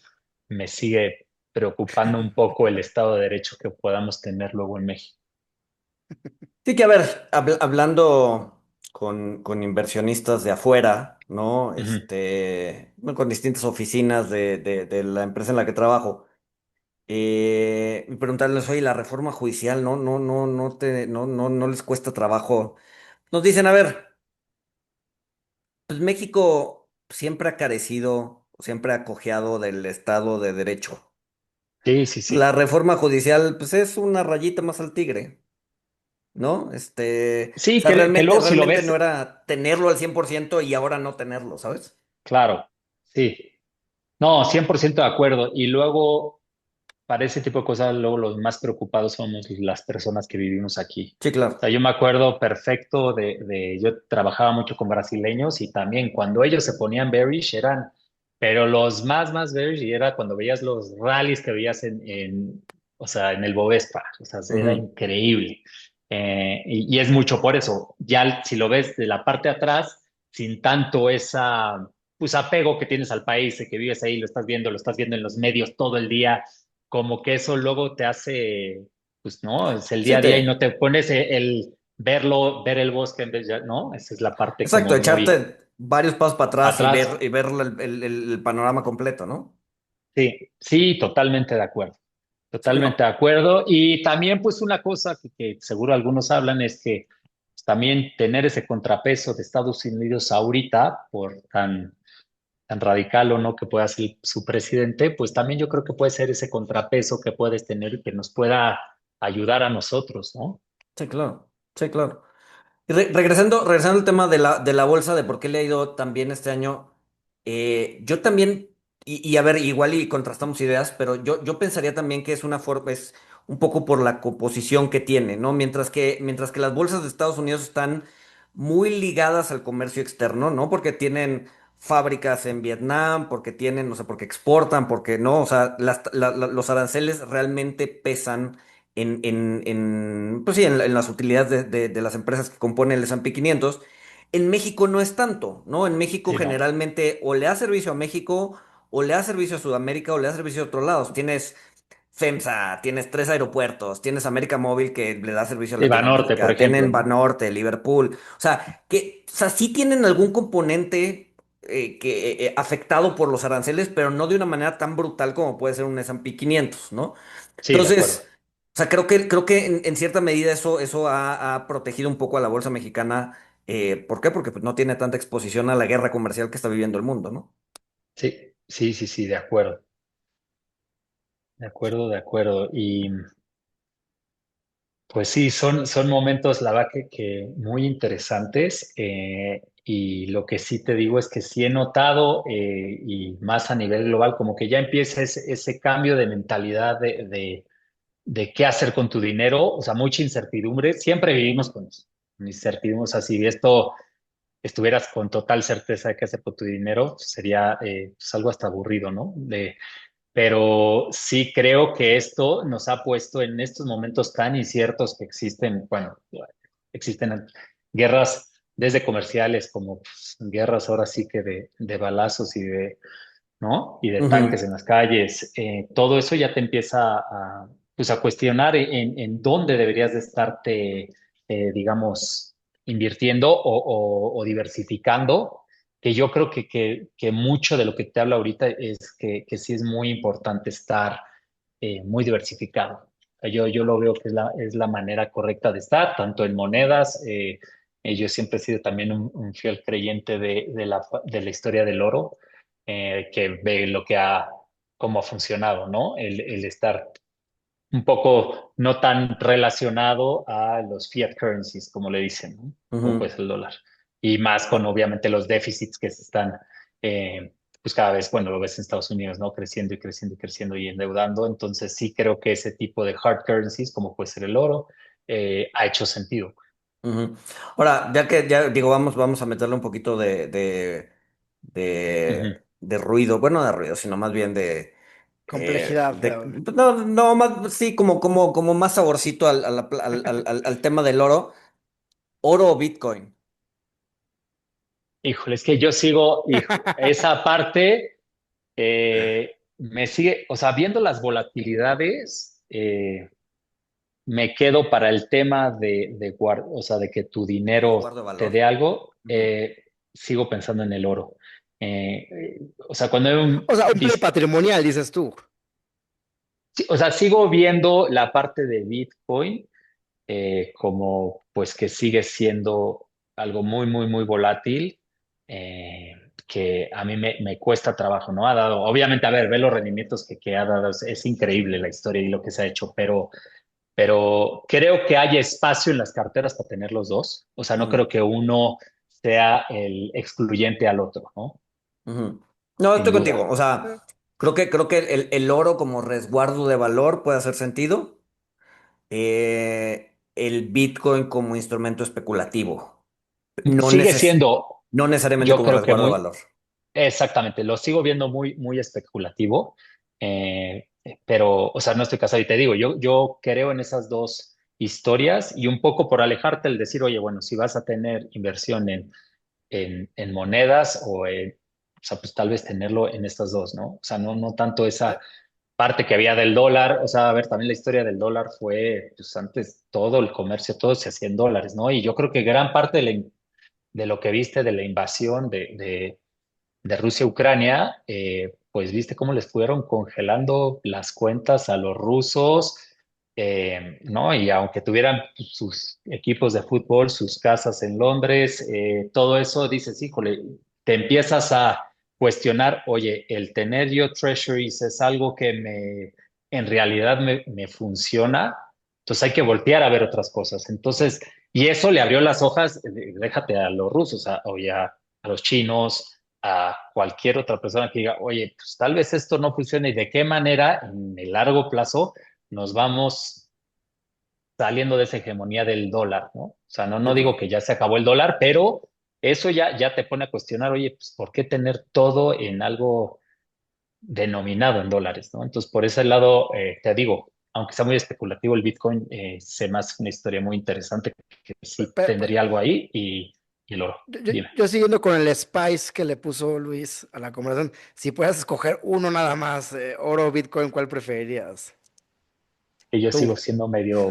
me sigue. preocupando un poco el Estado de Derecho que podamos tener luego en México. Sí que, a ver, hablando con inversionistas de afuera, ¿no? Ujú. Bueno, con distintas oficinas de la empresa en la que trabajo, y preguntarles, oye, la reforma judicial, no les cuesta trabajo. Nos dicen, a ver, pues México siempre ha carecido, siempre ha cojeado del Estado de Derecho. Sí, sí, sí. La reforma judicial, pues es una rayita más al tigre. ¿No? O Sí, sea, que luego si lo realmente no ves, era tenerlo al 100% y ahora no tenerlo, ¿sabes? claro, sí. No, 100% de acuerdo. Y luego, para ese tipo de cosas, luego los más preocupados somos las personas que vivimos aquí. Sí, O sea, claro. yo me acuerdo perfecto yo trabajaba mucho con brasileños y también cuando ellos se ponían bearish eran, pero los más bearish y era cuando veías los rallies que veías o sea, en el Bovespa, o sea, era Ujú. increíble. Y es mucho por eso. Ya si lo ves de la parte de atrás, sin tanto pues apego que tienes al país, de que vives ahí, lo estás viendo en los medios todo el día, como que eso luego te hace, pues no, es el día Sí, a día y no te pones ver el bosque en vez de, ¿no? Esa es la parte exacto, como muy echarte varios pasos para atrás atrás. y ver el panorama completo, ¿no? Sí, sí, totalmente de acuerdo. Sí, Totalmente de no. acuerdo. Y también, pues, una cosa que seguro algunos hablan es que pues, también tener ese contrapeso de Estados Unidos ahorita, por tan radical o no que pueda ser su presidente, pues también yo creo que puede ser ese contrapeso que puedes tener y que nos pueda ayudar a nosotros, ¿no? Sí, claro. Sí, claro. Y regresando al tema de la bolsa, de por qué le ha ido tan bien este año, yo también, y a ver, igual y contrastamos ideas, pero yo pensaría también que es una forma, es un poco por la composición que tiene, ¿no? Mientras que las bolsas de Estados Unidos están muy ligadas al comercio externo, ¿no? Porque tienen fábricas en Vietnam, porque tienen, no sé, porque exportan, porque no, o sea, los aranceles realmente pesan pues sí, en las utilidades de las empresas que componen el S&P 500. En México no es tanto, ¿no? En México Sí, no. generalmente o le da servicio a México, o le da servicio a Sudamérica, o le da servicio a otros lados. Tienes FEMSA, tienes tres aeropuertos, tienes América Móvil que le da servicio a Sí, Banorte, por Latinoamérica, ejemplo, tienen ¿no? Banorte, Liverpool. O sea, sí tienen algún componente afectado por los aranceles, pero no de una manera tan brutal como puede ser un S&P 500, ¿no? Sí, de Entonces, acuerdo. o sea, creo que en cierta medida eso ha protegido un poco a la bolsa mexicana. ¿Por qué? Porque pues, no tiene tanta exposición a la guerra comercial que está viviendo el mundo, ¿no? Sí, sí, sí, sí, de acuerdo. De acuerdo, de acuerdo. Y pues sí, son momentos, la verdad, que muy interesantes. Y lo que sí te digo es que sí he notado, y más a nivel global, como que ya empieza ese cambio de mentalidad de qué hacer con tu dinero, o sea, mucha incertidumbre. Siempre vivimos con incertidumbre. O sea, si esto estuvieras con total certeza de qué hacer con tu dinero, sería pues algo hasta aburrido, ¿no? Pero sí creo que esto nos ha puesto en estos momentos tan inciertos que existen, bueno, existen guerras desde comerciales como pues, guerras ahora sí que de balazos ¿no? Y de tanques Ujú, en las calles. Todo eso ya te empieza pues a cuestionar en dónde deberías de estarte, digamos, invirtiendo o diversificando, que yo creo que mucho de lo que te hablo ahorita es que sí es muy importante estar muy diversificado. O sea, yo lo veo que es la manera correcta de estar, tanto en monedas. Yo siempre he sido también un fiel creyente de la historia del oro, que ve cómo ha funcionado, ¿no? El estar un poco no tan relacionado a los fiat currencies, como le dicen, ¿no? Como ujú. pues el dólar. Y más con obviamente los déficits que se están, pues cada vez, bueno, lo ves en Estados Unidos, ¿no? Creciendo y creciendo y creciendo y endeudando. Entonces sí creo que ese tipo de hard currencies, como puede ser el oro, ha hecho sentido. Ujú. Ahora, ya que ya digo, vamos a meterle un poquito Ujú. de ruido, bueno, no de ruido, sino más bien Complejidad, no, más, sí, como más saborcito al tema del oro, oro o Bitcoin. Híjole, es que yo sigo, hijo, esa parte. me sigue, o sea, viendo las volatilidades, me quedo para el tema o sea, de que tu dinero Resguardo de te valor. dé algo, Ujú. sigo pensando en el oro. O sea, cuando he O sea, un play patrimonial, dices tú. sí, o sea, sigo viendo la parte de Bitcoin como pues que sigue siendo algo muy, muy, muy volátil, eh, que a mí me cuesta trabajo, ¿no? Ha dado, obviamente, a ver, ver los rendimientos que ha dado, es increíble la historia y lo que se ha hecho, pero creo que hay espacio en las carteras para tener los dos. O sea, no Ujú. creo que uno sea el excluyente al otro, ¿no? Ujú. No, Sin estoy duda. contigo. O sea, creo que el oro como resguardo de valor puede hacer sentido. El Bitcoin como instrumento especulativo. No, Sigue siendo, no necesariamente yo como creo que resguardo de muy, valor. exactamente, lo sigo viendo muy, muy especulativo, pero, o sea, no estoy casado y te digo, yo creo en esas dos historias y un poco por alejarte el decir, oye, bueno, si vas a tener inversión en monedas o sea, pues tal vez tenerlo en estas dos, ¿no? O sea, no tanto esa parte que había del dólar, o sea, a ver, también la historia del dólar fue, pues antes todo el comercio, todo se hacía en dólares, ¿no? Y yo creo que gran parte de lo que viste de la invasión de Rusia a Ucrania, pues viste cómo les fueron congelando las cuentas a los rusos, ¿no? Y aunque tuvieran sus equipos de fútbol, sus casas en Londres, todo eso, dices, híjole, te empiezas a cuestionar, oye, el tener yo treasuries es algo que en realidad me funciona, entonces hay que voltear a ver otras cosas. Entonces, y eso le abrió las hojas, déjate a los rusos, oye, a los chinos, a cualquier otra persona que diga, oye, pues tal vez esto no funcione y de qué manera en el largo plazo nos vamos saliendo de esa hegemonía del dólar, ¿no? O sea, no digo que ya se acabó el dólar, pero eso ya te pone a cuestionar, oye, pues ¿por qué tener todo en algo denominado en dólares, ¿no? Entonces, por ese lado, te digo, aunque sea muy especulativo, el Bitcoin se me hace una historia muy interesante que sí tendría algo ahí y el oro. Dime. Yo siguiendo con el spice que le puso Luis a la conversación, si puedes escoger uno nada más, oro o Bitcoin, ¿cuál preferirías? Que yo sigo Tú. siendo medio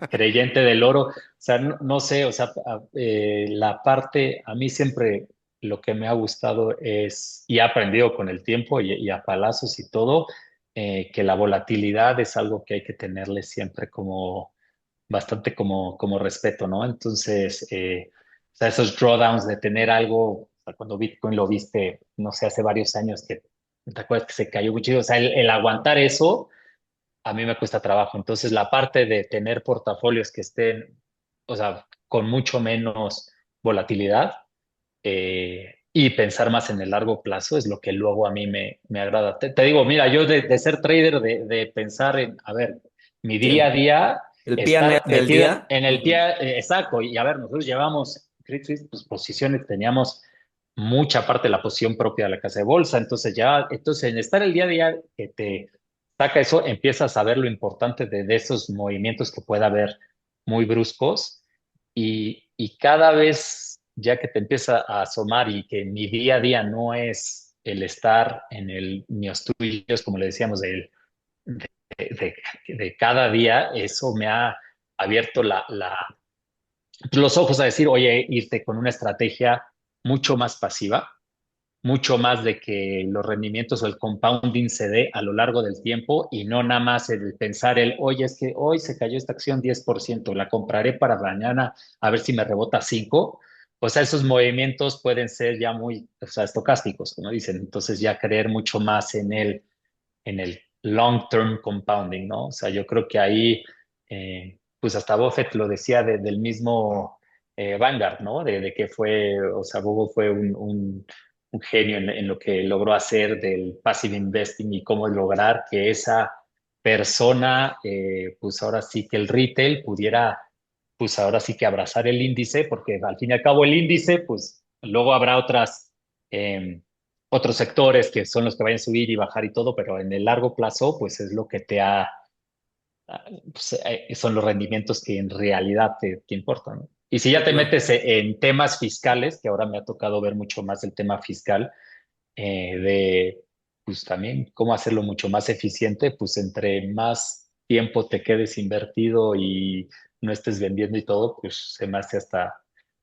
creyente del oro. O sea, no sé, o sea, la parte, a mí siempre lo que me ha gustado es, y he aprendido con el tiempo y a palazos y todo, que la volatilidad es algo que hay que tenerle siempre como bastante como respeto, ¿no? Entonces, o sea, esos drawdowns de tener algo, o sea, cuando Bitcoin lo viste, no sé, hace varios años que te acuerdas que se cayó mucho, o sea, el aguantar eso a mí me cuesta trabajo. Entonces, la parte de tener portafolios que estén, o sea, con mucho menos volatilidad y pensar más en el largo plazo es lo que luego a mí me agrada. Te digo, mira, yo de ser trader, de pensar en, a ver, mi día a Sí. día, El PNL estar del metida día. en el pie, Ujú. exacto, y a ver, nosotros llevamos, pues, posiciones, teníamos mucha parte de la posición propia de la casa de bolsa, entonces en estar el día a día que te saca eso, empiezas a ver lo importante de esos movimientos que pueda haber muy bruscos y cada vez ya que te empieza a asomar y que mi día a día no es el estar en el míos tuyos, como le decíamos, de, de, de cada día, eso me ha abierto los ojos a decir, oye, irte con una estrategia mucho más pasiva, mucho más de que los rendimientos o el compounding se dé a lo largo del tiempo y no nada más el pensar oye, es que hoy se cayó esta acción 10%, la compraré para mañana a ver si me rebota 5. O sea, esos movimientos pueden ser ya muy, o sea, estocásticos, como dicen. Entonces ya creer mucho más en el long-term compounding, ¿no? O sea, yo creo que ahí, pues hasta Buffett lo decía del mismo Vanguard, ¿no? De que fue, o sea, Bobo fue un genio en lo que logró hacer del passive investing y cómo lograr que esa persona, pues ahora sí que el retail pudiera, pues ahora sí que abrazar el índice, porque al fin y al cabo el índice, pues luego habrá otros sectores que son los que vayan a subir y bajar y todo, pero en el largo plazo, pues es lo que pues, son los rendimientos que en realidad te importan, ¿no? Y si ya Sí, te claro. metes en temas fiscales, que ahora me ha tocado ver mucho más el tema fiscal, de pues también cómo hacerlo mucho más eficiente, pues entre más tiempo te quedes invertido y no estés vendiendo y todo, pues se me hace hasta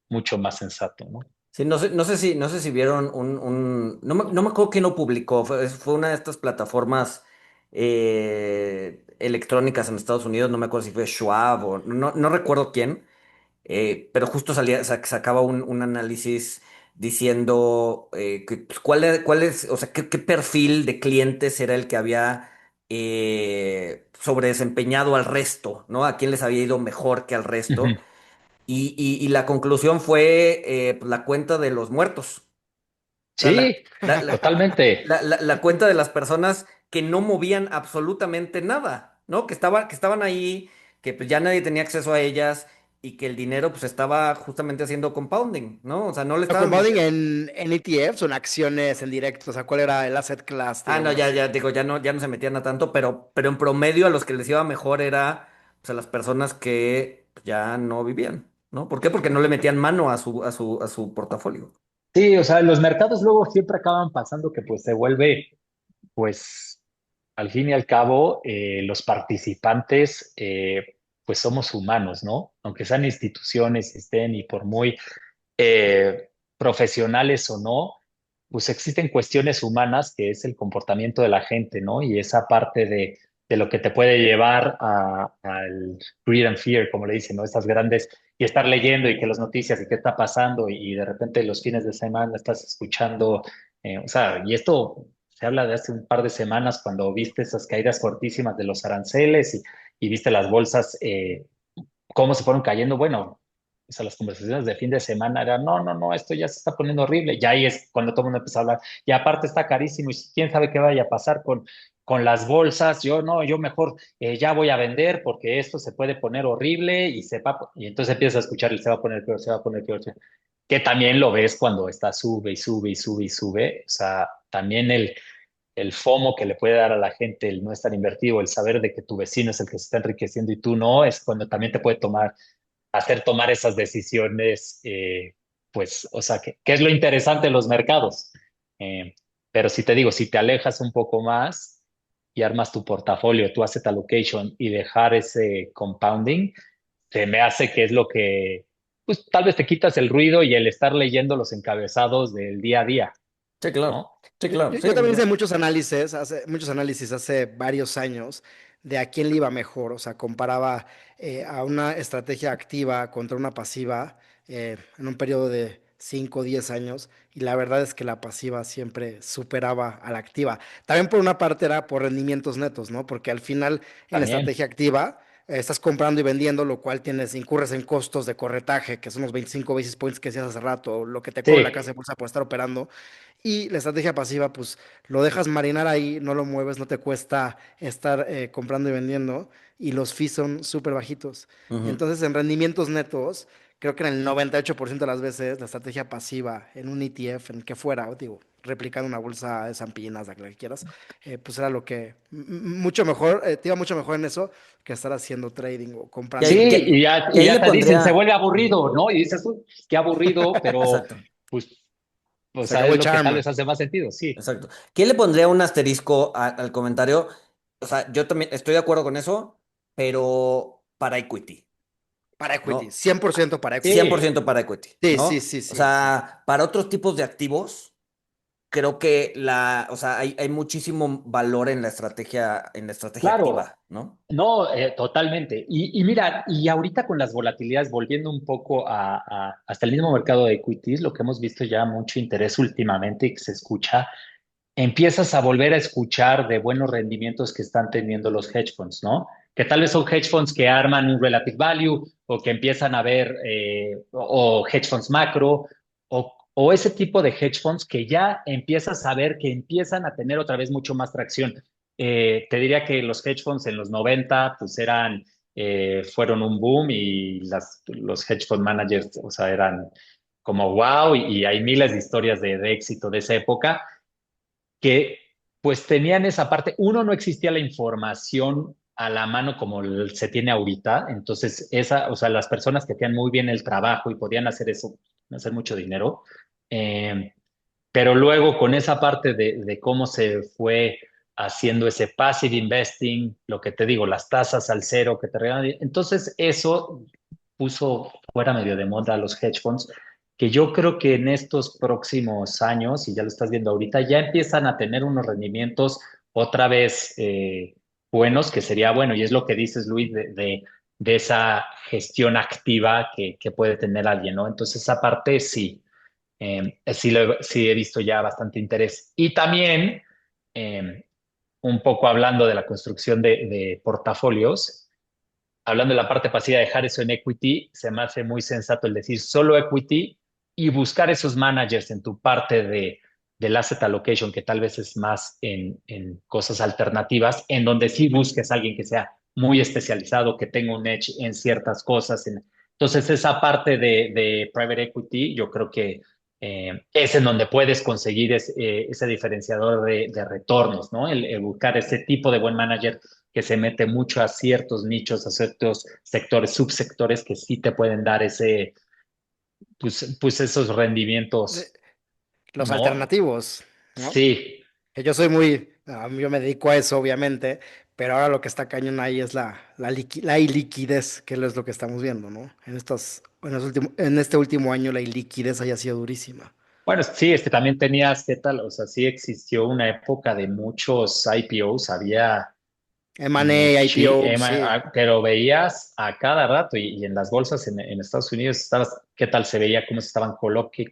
mucho más sensato, ¿no? Sí, no sé si vieron no me acuerdo quién lo publicó, fue una de estas plataformas electrónicas en Estados Unidos, no me acuerdo si fue Schwab o no recuerdo quién, pero justo sacaba un análisis diciendo pues, o sea, qué perfil de clientes era el que había sobredesempeñado al resto, ¿no? A quién les había ido mejor que al resto. Ujú. Y la conclusión fue pues, la cuenta de los muertos. O sea, Sí, la, la, totalmente. la cuenta de las personas que no movían absolutamente nada, ¿no? Que estaban ahí, que pues ya nadie tenía acceso a ellas y que el dinero pues estaba justamente haciendo compounding, ¿no? O sea, no le estaban Compounding moviendo. en ETFs o en acciones en directo, o sea, ¿cuál era el asset class, Ah, no, ya, digamos? ya, digo, ya no se metían a tanto, pero en promedio a los que les iba mejor era pues, a las personas que ya no vivían, ¿no? ¿Por qué? Porque no le metían mano a su portafolio. Sí, o sea, los mercados luego siempre acaban pasando que pues se vuelve, pues al fin y al cabo, los participantes, pues somos humanos, ¿no? Aunque sean instituciones, estén y por muy profesionales o no, pues existen cuestiones humanas que es el comportamiento de la gente, ¿no? Y esa parte de lo que te puede llevar al greed and fear, como le dicen, ¿no? Estas grandes, y estar leyendo y que las noticias y qué está pasando y de repente los fines de semana estás escuchando, o sea, y esto se habla de hace un par de semanas cuando viste esas caídas fortísimas de los aranceles y viste las bolsas, cómo se fueron cayendo. Bueno, o sea, las conversaciones de fin de semana eran, no, no, no, esto ya se está poniendo horrible. Ya ahí es cuando todo el mundo empezó a hablar. Y aparte está carísimo y quién sabe qué vaya a pasar con las bolsas. Yo no, yo mejor ya voy a vender porque esto se puede poner horrible y entonces empiezas a escuchar y se va a poner peor, se va a poner peor. Que también lo ves cuando está sube y sube y sube y sube. O sea, también el FOMO que le puede dar a la gente el no estar invertido, el saber de que tu vecino es el que se está enriqueciendo y tú no, es cuando también te puede hacer tomar esas decisiones, pues, o sea, que es lo interesante de los mercados. Eh, pero si te digo, si te alejas un poco más y armas tu portafolio, tu asset allocation y dejar ese compounding, se me hace que es lo que, pues tal vez te quitas el ruido y el estar leyendo los encabezados del día a día, Sí, claro. ¿no? Sí, claro. Sí, Yo también hice no. muchos análisis hace varios años de a quién le iba mejor, o sea, comparaba a una estrategia activa contra una pasiva en un periodo de 5 o 10 años y la verdad es que la pasiva siempre superaba a la activa. También por una parte era por rendimientos netos, ¿no? Porque al final en la También. estrategia activa estás comprando y vendiendo, lo cual incurres en costos de corretaje, que son los 25 basis points que decías hace rato, lo que te cobra la casa de Sí, bolsa por estar operando. Y la estrategia pasiva, pues lo dejas marinar ahí, no lo mueves, no te cuesta estar comprando y vendiendo, y los fees son súper bajitos. Ujú. Entonces, en rendimientos netos, creo que en el 98% de las veces la estrategia pasiva en un ETF, en el que fuera, o digo, replicando una bolsa de S&P, Nasdaq, la que quieras, pues era lo que, mucho mejor, te iba mucho mejor en eso que estar haciendo trading o Y comprando y sí, ahí, y vendiendo. ahí- y y ahí ya le te dicen, se pondría. vuelve aburrido, ¿no? Y dices, "Uy, qué aburrido", pero Exacto, pues, o Se sea, acabó es el lo que tal charm. vez hace más sentido, sí. exacto. ¿Quién le pondría un asterisco al comentario? O sea, yo también estoy de acuerdo con eso, pero para equity, Para equity, ¿no? 100% para cien por equity. Sí, ciento para equity, Sí, sí, ¿no? sí, O sí, sí. sea, para otros tipos de activos, creo que o sea, hay muchísimo valor en la estrategia claro, activa, ¿no? no, totalmente. Y mira, y ahorita con las volatilidades, volviendo un poco hasta el mismo mercado de equities, lo que hemos visto ya mucho interés últimamente y que se escucha, empiezas a volver a escuchar de buenos rendimientos que están teniendo los hedge funds, ¿no? Que tal vez son hedge funds que arman un relative value o que empiezan a ver, o hedge funds macro, o ese tipo de hedge funds que ya empiezas a ver que empiezan a tener otra vez mucho más tracción. Te diría que los hedge funds en los 90 pues fueron un boom y los hedge fund managers, o sea, eran como wow y hay miles de historias de éxito de esa época que pues tenían esa parte. Uno, no existía la información a la mano como se tiene ahorita, entonces o sea, las personas que hacían muy bien el trabajo y podían hacer eso, hacer mucho dinero, eh, Pero luego con esa parte de cómo se fue haciendo ese passive investing, lo que te digo, las tasas al cero que te regalan, entonces eso puso fuera medio de moda a los hedge funds, que yo creo que en estos próximos años, y ya lo estás viendo ahorita, ya empiezan a tener unos rendimientos otra vez buenos, que sería bueno, y es lo que dices, Luis, de esa gestión activa que puede tener alguien, ¿no? Entonces, esa parte sí, sí he visto ya bastante interés. Y también, eh, un poco hablando de la construcción de portafolios, hablando de la parte pasiva, dejar eso en equity, se me hace muy sensato el decir solo equity y buscar esos managers en tu parte del asset allocation, que tal vez es más en cosas alternativas, en donde sí busques a alguien que sea muy especializado, que tenga un edge en ciertas cosas. Entonces, esa parte de private equity, yo creo que es en donde puedes conseguir ese diferenciador de retornos, ¿no? El buscar ese tipo de buen manager que se mete mucho a ciertos nichos, a ciertos sectores, subsectores que sí te pueden dar pues esos De- rendimientos, Los ¿no? alternativos, ¿no? Sí. Que yo me dedico a eso, obviamente, pero ahora lo que está cañón ahí es la iliquidez, que es lo que estamos viendo, ¿no? En este último año la iliquidez haya sido durísima. Bueno, sí, es que también tenías, ¿qué tal? O sea, sí existió una época de muchos IPOs, había M&A, IPO, sí. pero veías a cada rato y en las bolsas en Estados Unidos estabas, ¿qué tal se veía? Cómo se estaban coloque,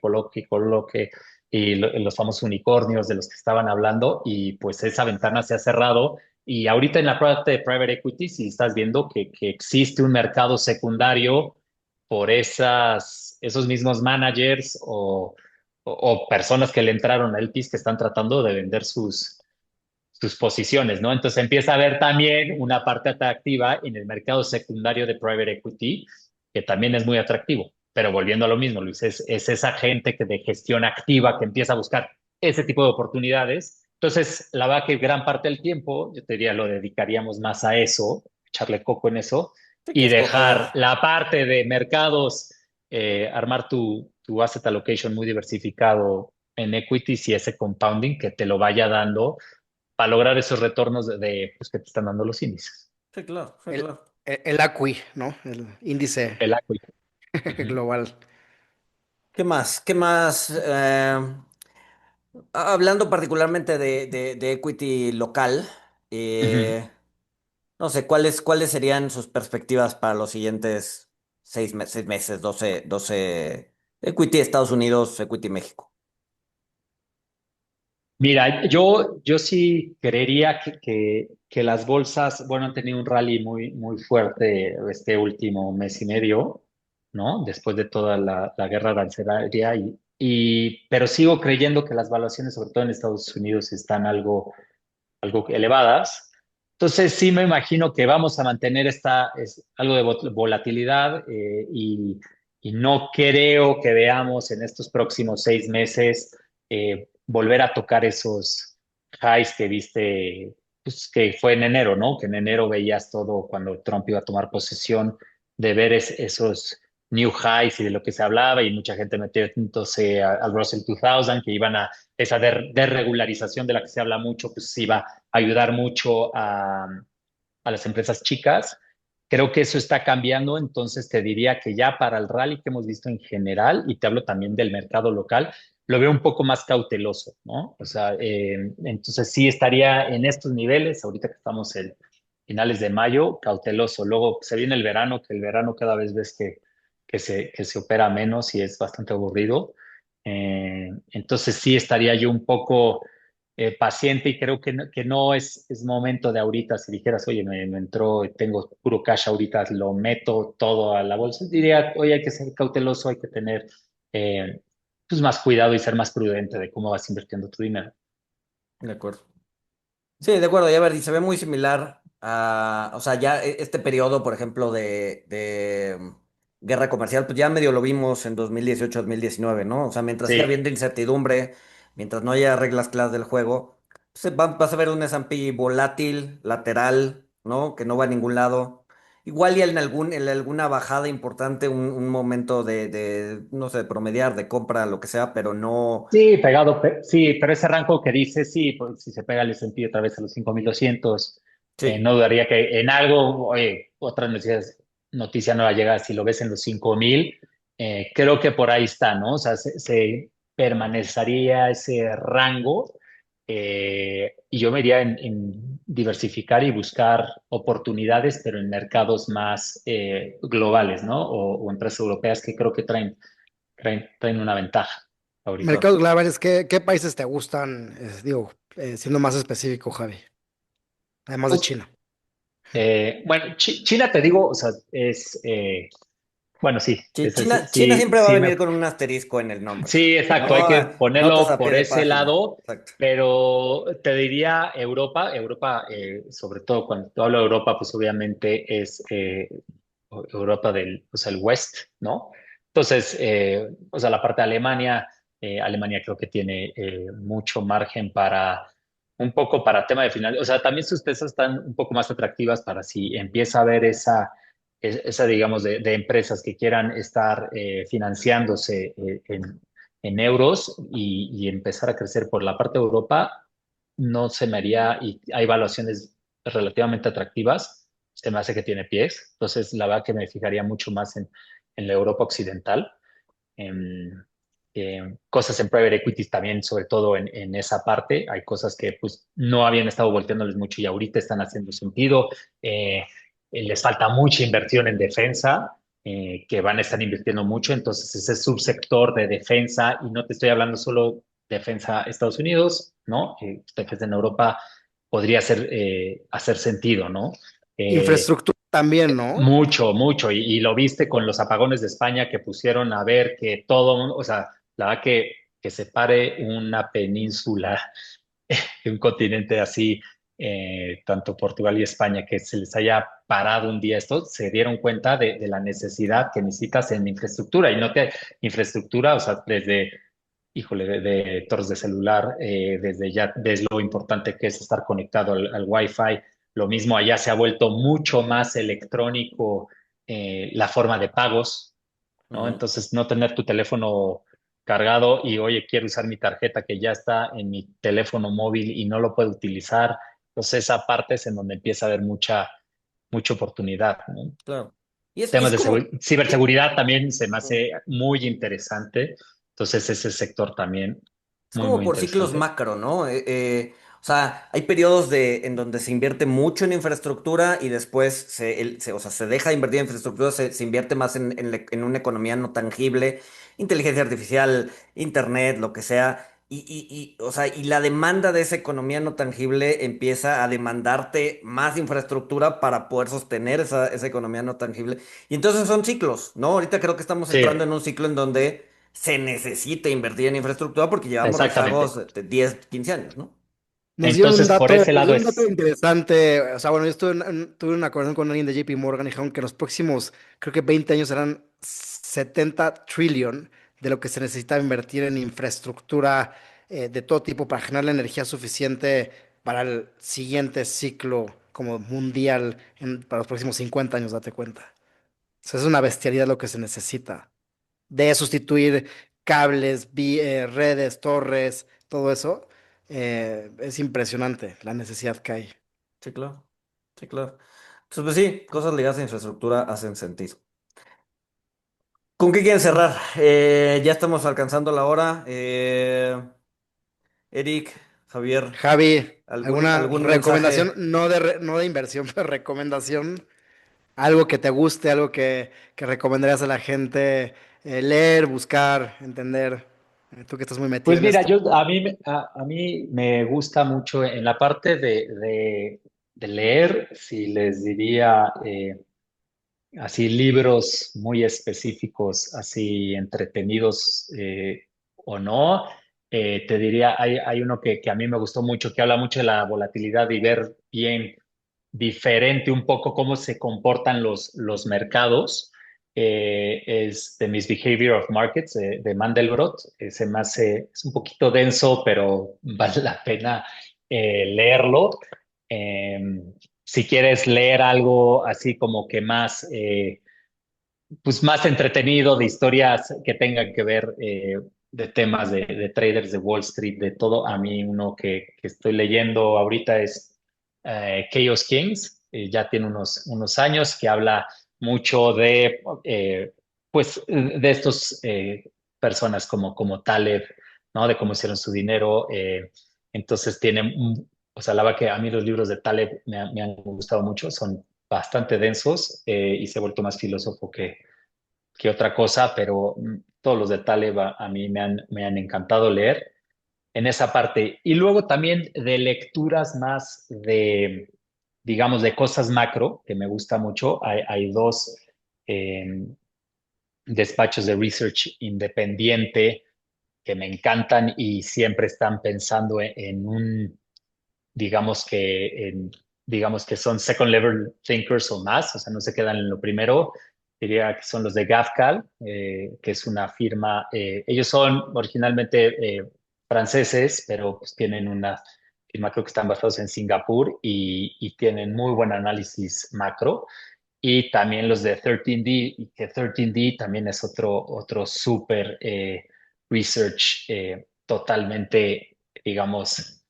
y los famosos unicornios de los que estaban hablando, y pues esa ventana se ha cerrado. Y ahorita en la parte de private equity, sí estás viendo que existe un mercado secundario por esos mismos managers o personas que le entraron a LPs que están tratando de vender sus posiciones, ¿no? Entonces empieza a haber también una parte atractiva en el mercado secundario de private equity, que también es muy atractivo. Pero volviendo a lo mismo, Luis, es esa gente que de gestión activa que empieza a buscar ese tipo de oportunidades. Entonces, la verdad que gran parte del tiempo, yo te diría, lo dedicaríamos más a eso, echarle coco en eso, Sí, que y escoger. dejar la parte de mercados, armar tu asset allocation muy diversificado en equities y ese compounding que te lo vaya dando para lograr esos retornos pues, que te están dando los índices. Sí, claro, sí, El, claro. el ACWI, ¿no? El índice El equity. Ujú, global. ¿Qué más? ¿Qué más? Hablando particularmente de equity local, ujú. eh, no sé, ¿cuáles serían sus perspectivas para los siguientes 6 meses, 12 equity Estados Unidos, equity México? Mira, yo sí creería que las bolsas, bueno, han tenido un rally muy fuerte este último mes y medio, ¿no? Después de toda la guerra arancelaria, pero sigo creyendo que las valuaciones, sobre todo en Estados Unidos, están algo elevadas. Entonces sí me imagino que vamos a mantener algo de volatilidad, y no creo que veamos en estos próximos 6 meses volver a tocar esos highs que viste, pues, que fue en enero, ¿no? Que en enero veías todo cuando Trump iba a tomar posesión, de ver esos new highs y de lo que se hablaba, y mucha gente metió entonces al Russell 2000, que iban a esa desregularización de la que se habla mucho, pues iba a ayudar mucho a las empresas chicas. Creo que eso está cambiando, entonces te diría que ya para el rally que hemos visto en general, y te hablo también del mercado local, lo veo un poco más cauteloso, ¿no? O sea, entonces sí estaría en estos niveles, ahorita que estamos en finales de mayo, cauteloso. Luego se viene el verano, que el verano cada vez ves que se opera menos y es bastante aburrido. Entonces sí estaría yo un poco paciente, y creo que no es momento de ahorita, si dijeras, oye, me entró, tengo puro cash ahorita, lo meto todo a la bolsa, diría, oye, hay que ser cauteloso, hay que tener eh, pues más cuidado y ser más prudente de cómo vas invirtiendo tu dinero. De acuerdo. Sí, de acuerdo, ya ver, y se ve muy similar a, o sea, ya este periodo, por ejemplo, de guerra comercial, pues ya medio lo vimos en 2018-2019, ¿no? O sea, mientras siga Sí, habiendo incertidumbre, mientras no haya reglas claras del juego, pues vas a ver un S&P volátil, lateral, ¿no? Que no va a ningún lado. igual y en alguna bajada importante, un momento no sé, de promediar, de compra, lo que sea, pero no. Sí, pegado, sí, pero ese rango que dice, sí, pues si se pega el S&P otra vez a los 5.200, Sí. no dudaría que en algo, oye, otra noticia nueva llega, si lo ves en los 5.000, creo que por ahí está, ¿no? O sea, se permanecería ese rango, y yo me iría en diversificar y buscar oportunidades, pero en mercados más globales, ¿no? O empresas europeas que creo que traen una ventaja ahorita. Mercados globales, ¿qué países te gustan? Digo, siendo más específico, Javi, además de China. Bueno, China te digo, o sea, bueno, sí, China sí, siempre va a sí, venir con un asterisco en el nombre. sí, exacto, hay No, que notas ponerlo a pie por de ese página. lado, Exacto. pero te diría Europa, sobre todo cuando tú hablo de Europa, pues obviamente es Europa o sea, el West, ¿no? Entonces, o sea, la parte de Alemania, Alemania creo que tiene mucho margen un poco para tema de final, o sea, también sus tesas están un poco más atractivas para si empieza a haber esa digamos, de empresas que quieran estar financiándose en euros y empezar a crecer por la parte de Europa, no se me haría, y hay evaluaciones relativamente atractivas, se me hace que tiene pies. Entonces, la verdad que me fijaría mucho más en la Europa occidental. En, cosas en private equities también, sobre todo en esa parte. Hay cosas que pues no habían estado volteándoles mucho y ahorita están haciendo sentido. Les falta mucha inversión en defensa, que van a estar invirtiendo mucho. Entonces, ese subsector de defensa, y no te estoy hablando solo defensa Estados Unidos, ¿no? Defensa en Europa podría hacer sentido, ¿no? Eh, Infraestructura también, ¿no? mucho, mucho. Y lo viste con los apagones de España que pusieron a ver que todo, o sea, la verdad que separe una península de un continente así, tanto Portugal y España, que se les haya parado un día esto, se dieron cuenta de la necesidad que necesitas en infraestructura. Y no te, infraestructura, o sea, desde, híjole, de torres de celular, desde ya ves lo importante que es estar conectado al Wi-Fi. Lo mismo allá se ha vuelto mucho más electrónico la forma de pagos, ¿no? Ujú. Entonces, no tener tu teléfono cargado y, oye, quiero usar mi tarjeta que ya está en mi teléfono móvil y no lo puedo utilizar. Entonces, esa parte es en donde empieza a haber mucha oportunidad, ¿no? Claro. Y Temas es de como. ciberseguridad también se me Ujú. hace muy interesante. Entonces, ese sector también Es muy, como muy por ciclos interesante. macro, ¿no? O sea, hay periodos en donde se invierte mucho en infraestructura y después o sea, se deja de invertir en infraestructura, se invierte más en una economía no tangible, inteligencia artificial, internet, lo que sea. O sea, y la demanda de esa economía no tangible empieza a demandarte más infraestructura para poder sostener esa economía no tangible. Y entonces son ciclos, ¿no? Ahorita creo que estamos Sí, entrando en un ciclo en donde se necesita invertir en infraestructura porque llevamos exactamente. rezagos de 10, 15 años, ¿no? Entonces, por ese Nos lado dio un dato es, interesante. O sea, bueno, yo tuve una conversación con alguien de JP Morgan y dijeron que en los próximos, creo que 20 años serán 70 trillion de lo que se necesita invertir en infraestructura de todo tipo para generar la energía suficiente para el siguiente ciclo como mundial para los próximos 50 años, date cuenta. O sea, es una bestialidad lo que se necesita de sustituir cables, redes, torres, todo eso. Es impresionante la necesidad que hay. Sí, claro. Sí, claro. Entonces, pues sí, cosas ligadas a infraestructura hacen sentido. ¿Con qué quieren cerrar? Ya estamos alcanzando la hora. Eric, Javier, Javi, ¿alguna algún mensaje? recomendación? No de inversión, pero recomendación. Algo que te guste, algo que recomendarías a la gente leer, buscar, entender. Tú que estás muy metido pues en mira, esto. a mí me gusta mucho en la parte de leer, si les diría así libros muy específicos, así entretenidos o no, te diría, hay uno que a mí me gustó mucho, que habla mucho de la volatilidad y ver bien diferente un poco cómo se comportan los mercados. Es The Misbehavior of Markets de Mandelbrot. Se me hace, es un poquito denso, pero vale la pena leerlo. Eh, si quieres leer algo así como que más, pues más entretenido, de historias que tengan que ver de temas de traders de Wall Street, de todo, a mí uno que estoy leyendo ahorita es Chaos Kings. Ya tiene unos años, que habla mucho de, pues, de estos personas como Taleb, ¿no? De cómo hicieron su dinero. Entonces tiene, o sea, la verdad que a mí los libros de Taleb me han gustado mucho, son bastante densos, y se ha vuelto más filósofo que otra cosa, pero todos los de Taleb a mí me han encantado leer en esa parte. Y luego también de lecturas más de, digamos, de cosas macro, que me gusta mucho. Hay dos eh, despachos de research independiente que me encantan y siempre están pensando en un, digamos digamos que son second level thinkers o más, o sea, no se quedan en lo primero. Diría que son los de GAFCAL, que es una firma. Ellos son originalmente franceses, pero pues tienen una firma, creo que están basados en Singapur, y tienen muy buen análisis macro. Y también los de 13D, y que 13D también es otro súper research, totalmente, digamos,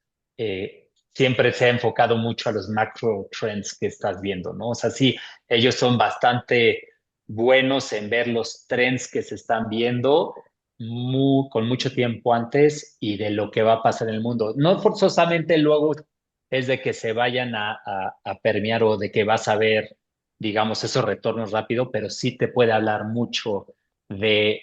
siempre se ha enfocado mucho a los macro trends que estás viendo, ¿no? O sea, sí, ellos son bastante buenos en ver los trends que se están viendo con mucho tiempo antes, y de lo que va a pasar en el mundo. No forzosamente luego es de que se vayan a permear, o de que vas a ver, digamos, esos retornos rápido, pero sí te puede hablar mucho de,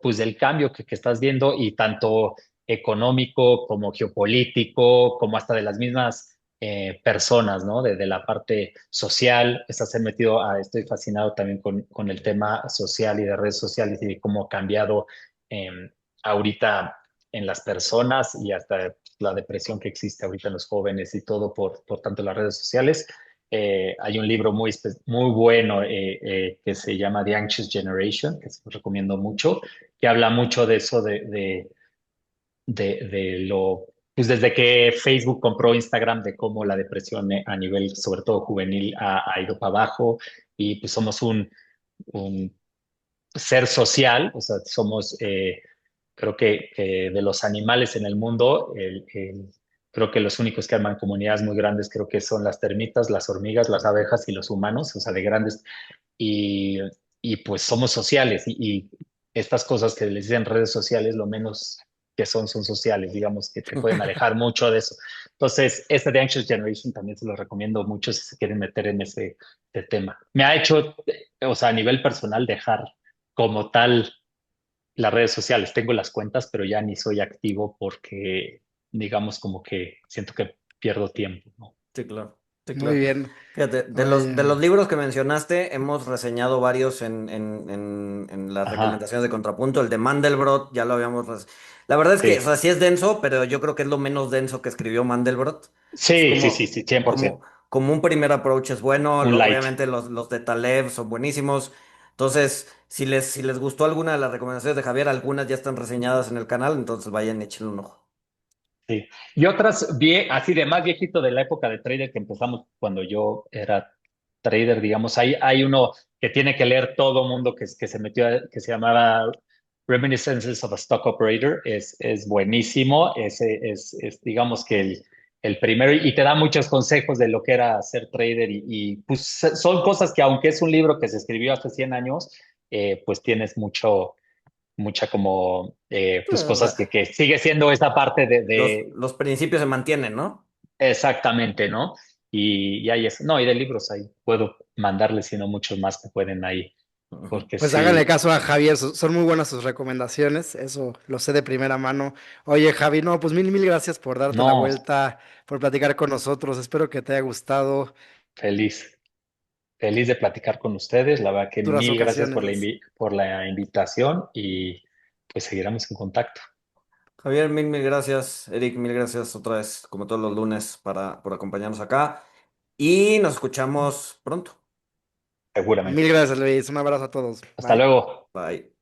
pues, del cambio que estás viendo, y tanto económico como geopolítico, como hasta de las mismas personas, ¿no? De la parte social. Estás metido estoy fascinado también con el tema social y de redes sociales, y de cómo ha cambiado eh, ahorita en las personas, y hasta la depresión que existe ahorita en los jóvenes y todo por tanto las redes sociales. Hay un libro muy bueno que se llama The Anxious Generation, que se lo recomiendo mucho, que habla mucho de eso, de lo, pues desde que Facebook compró Instagram, de cómo la depresión a nivel, sobre todo juvenil, ha ido para abajo. Y pues somos un ser social, o sea, somos, creo que de los animales en el mundo, creo que los únicos que arman comunidades muy grandes, creo que son las termitas, las hormigas, las abejas y los humanos, o sea, de grandes. Y, y pues somos sociales, y estas cosas que les dicen redes sociales, lo menos que son sociales, digamos, que te pueden alejar mucho de eso. Entonces, este de Anxious Generation también se lo recomiendo mucho si se quieren meter en ese tema. Me ha hecho, o sea, a nivel personal, dejar como tal las redes sociales. Tengo las cuentas, pero ya ni soy activo porque, digamos, como que siento que pierdo tiempo, ¿no? Sí, claro. Sí, Muy claro. bien. Fíjate, Oye, de los libros que mencionaste, hemos reseñado varios en las Ajá. recomendaciones de Contrapunto. El de Mandelbrot, ya lo habíamos... La verdad es que, o sea, Sí, sí es denso, pero yo creo que es lo menos denso que escribió Mandelbrot. Es sí, sí, sí, sí, 100%. como un primer approach es bueno. Un light. Obviamente los de Taleb son buenísimos. Entonces, si les gustó alguna de las recomendaciones de Javier, algunas ya están reseñadas en el canal, entonces vayan, échenle un ojo. Sí. Y otras, así de más viejito, de la época de trader, que empezamos cuando yo era trader, digamos. Hay uno que tiene que leer todo mundo, que se metió, que se llamaba Reminiscences of a Stock Operator. Es buenísimo. Es, digamos que el primero, y te da muchos consejos de lo que era ser trader. Y pues son cosas que, aunque es un libro que se escribió hace 100 años, pues tienes mucha como, pues O cosas que, sea, que sigue siendo esa parte los principios se mantienen, ¿no? exactamente, ¿no? Y ahí es, no, y de libros ahí puedo mandarles, sino muchos más que pueden ahí, Ujú. porque pues háganle sí, caso a Javier, son muy buenas sus recomendaciones, eso lo sé de primera mano. Oye, Javi, no, pues mil gracias por darte la no, vuelta, por platicar con nosotros. Espero que te haya gustado feliz, feliz de platicar con ustedes. La verdad que futuras mil gracias ocasiones. por la invitación, y pues seguiremos en contacto, Javier, mil gracias. Eric, mil gracias otra vez, como todos los lunes, por acompañarnos acá. Y nos escuchamos pronto. Mil seguramente. gracias, Luis. Un abrazo a todos. Hasta Bye. luego. Bye.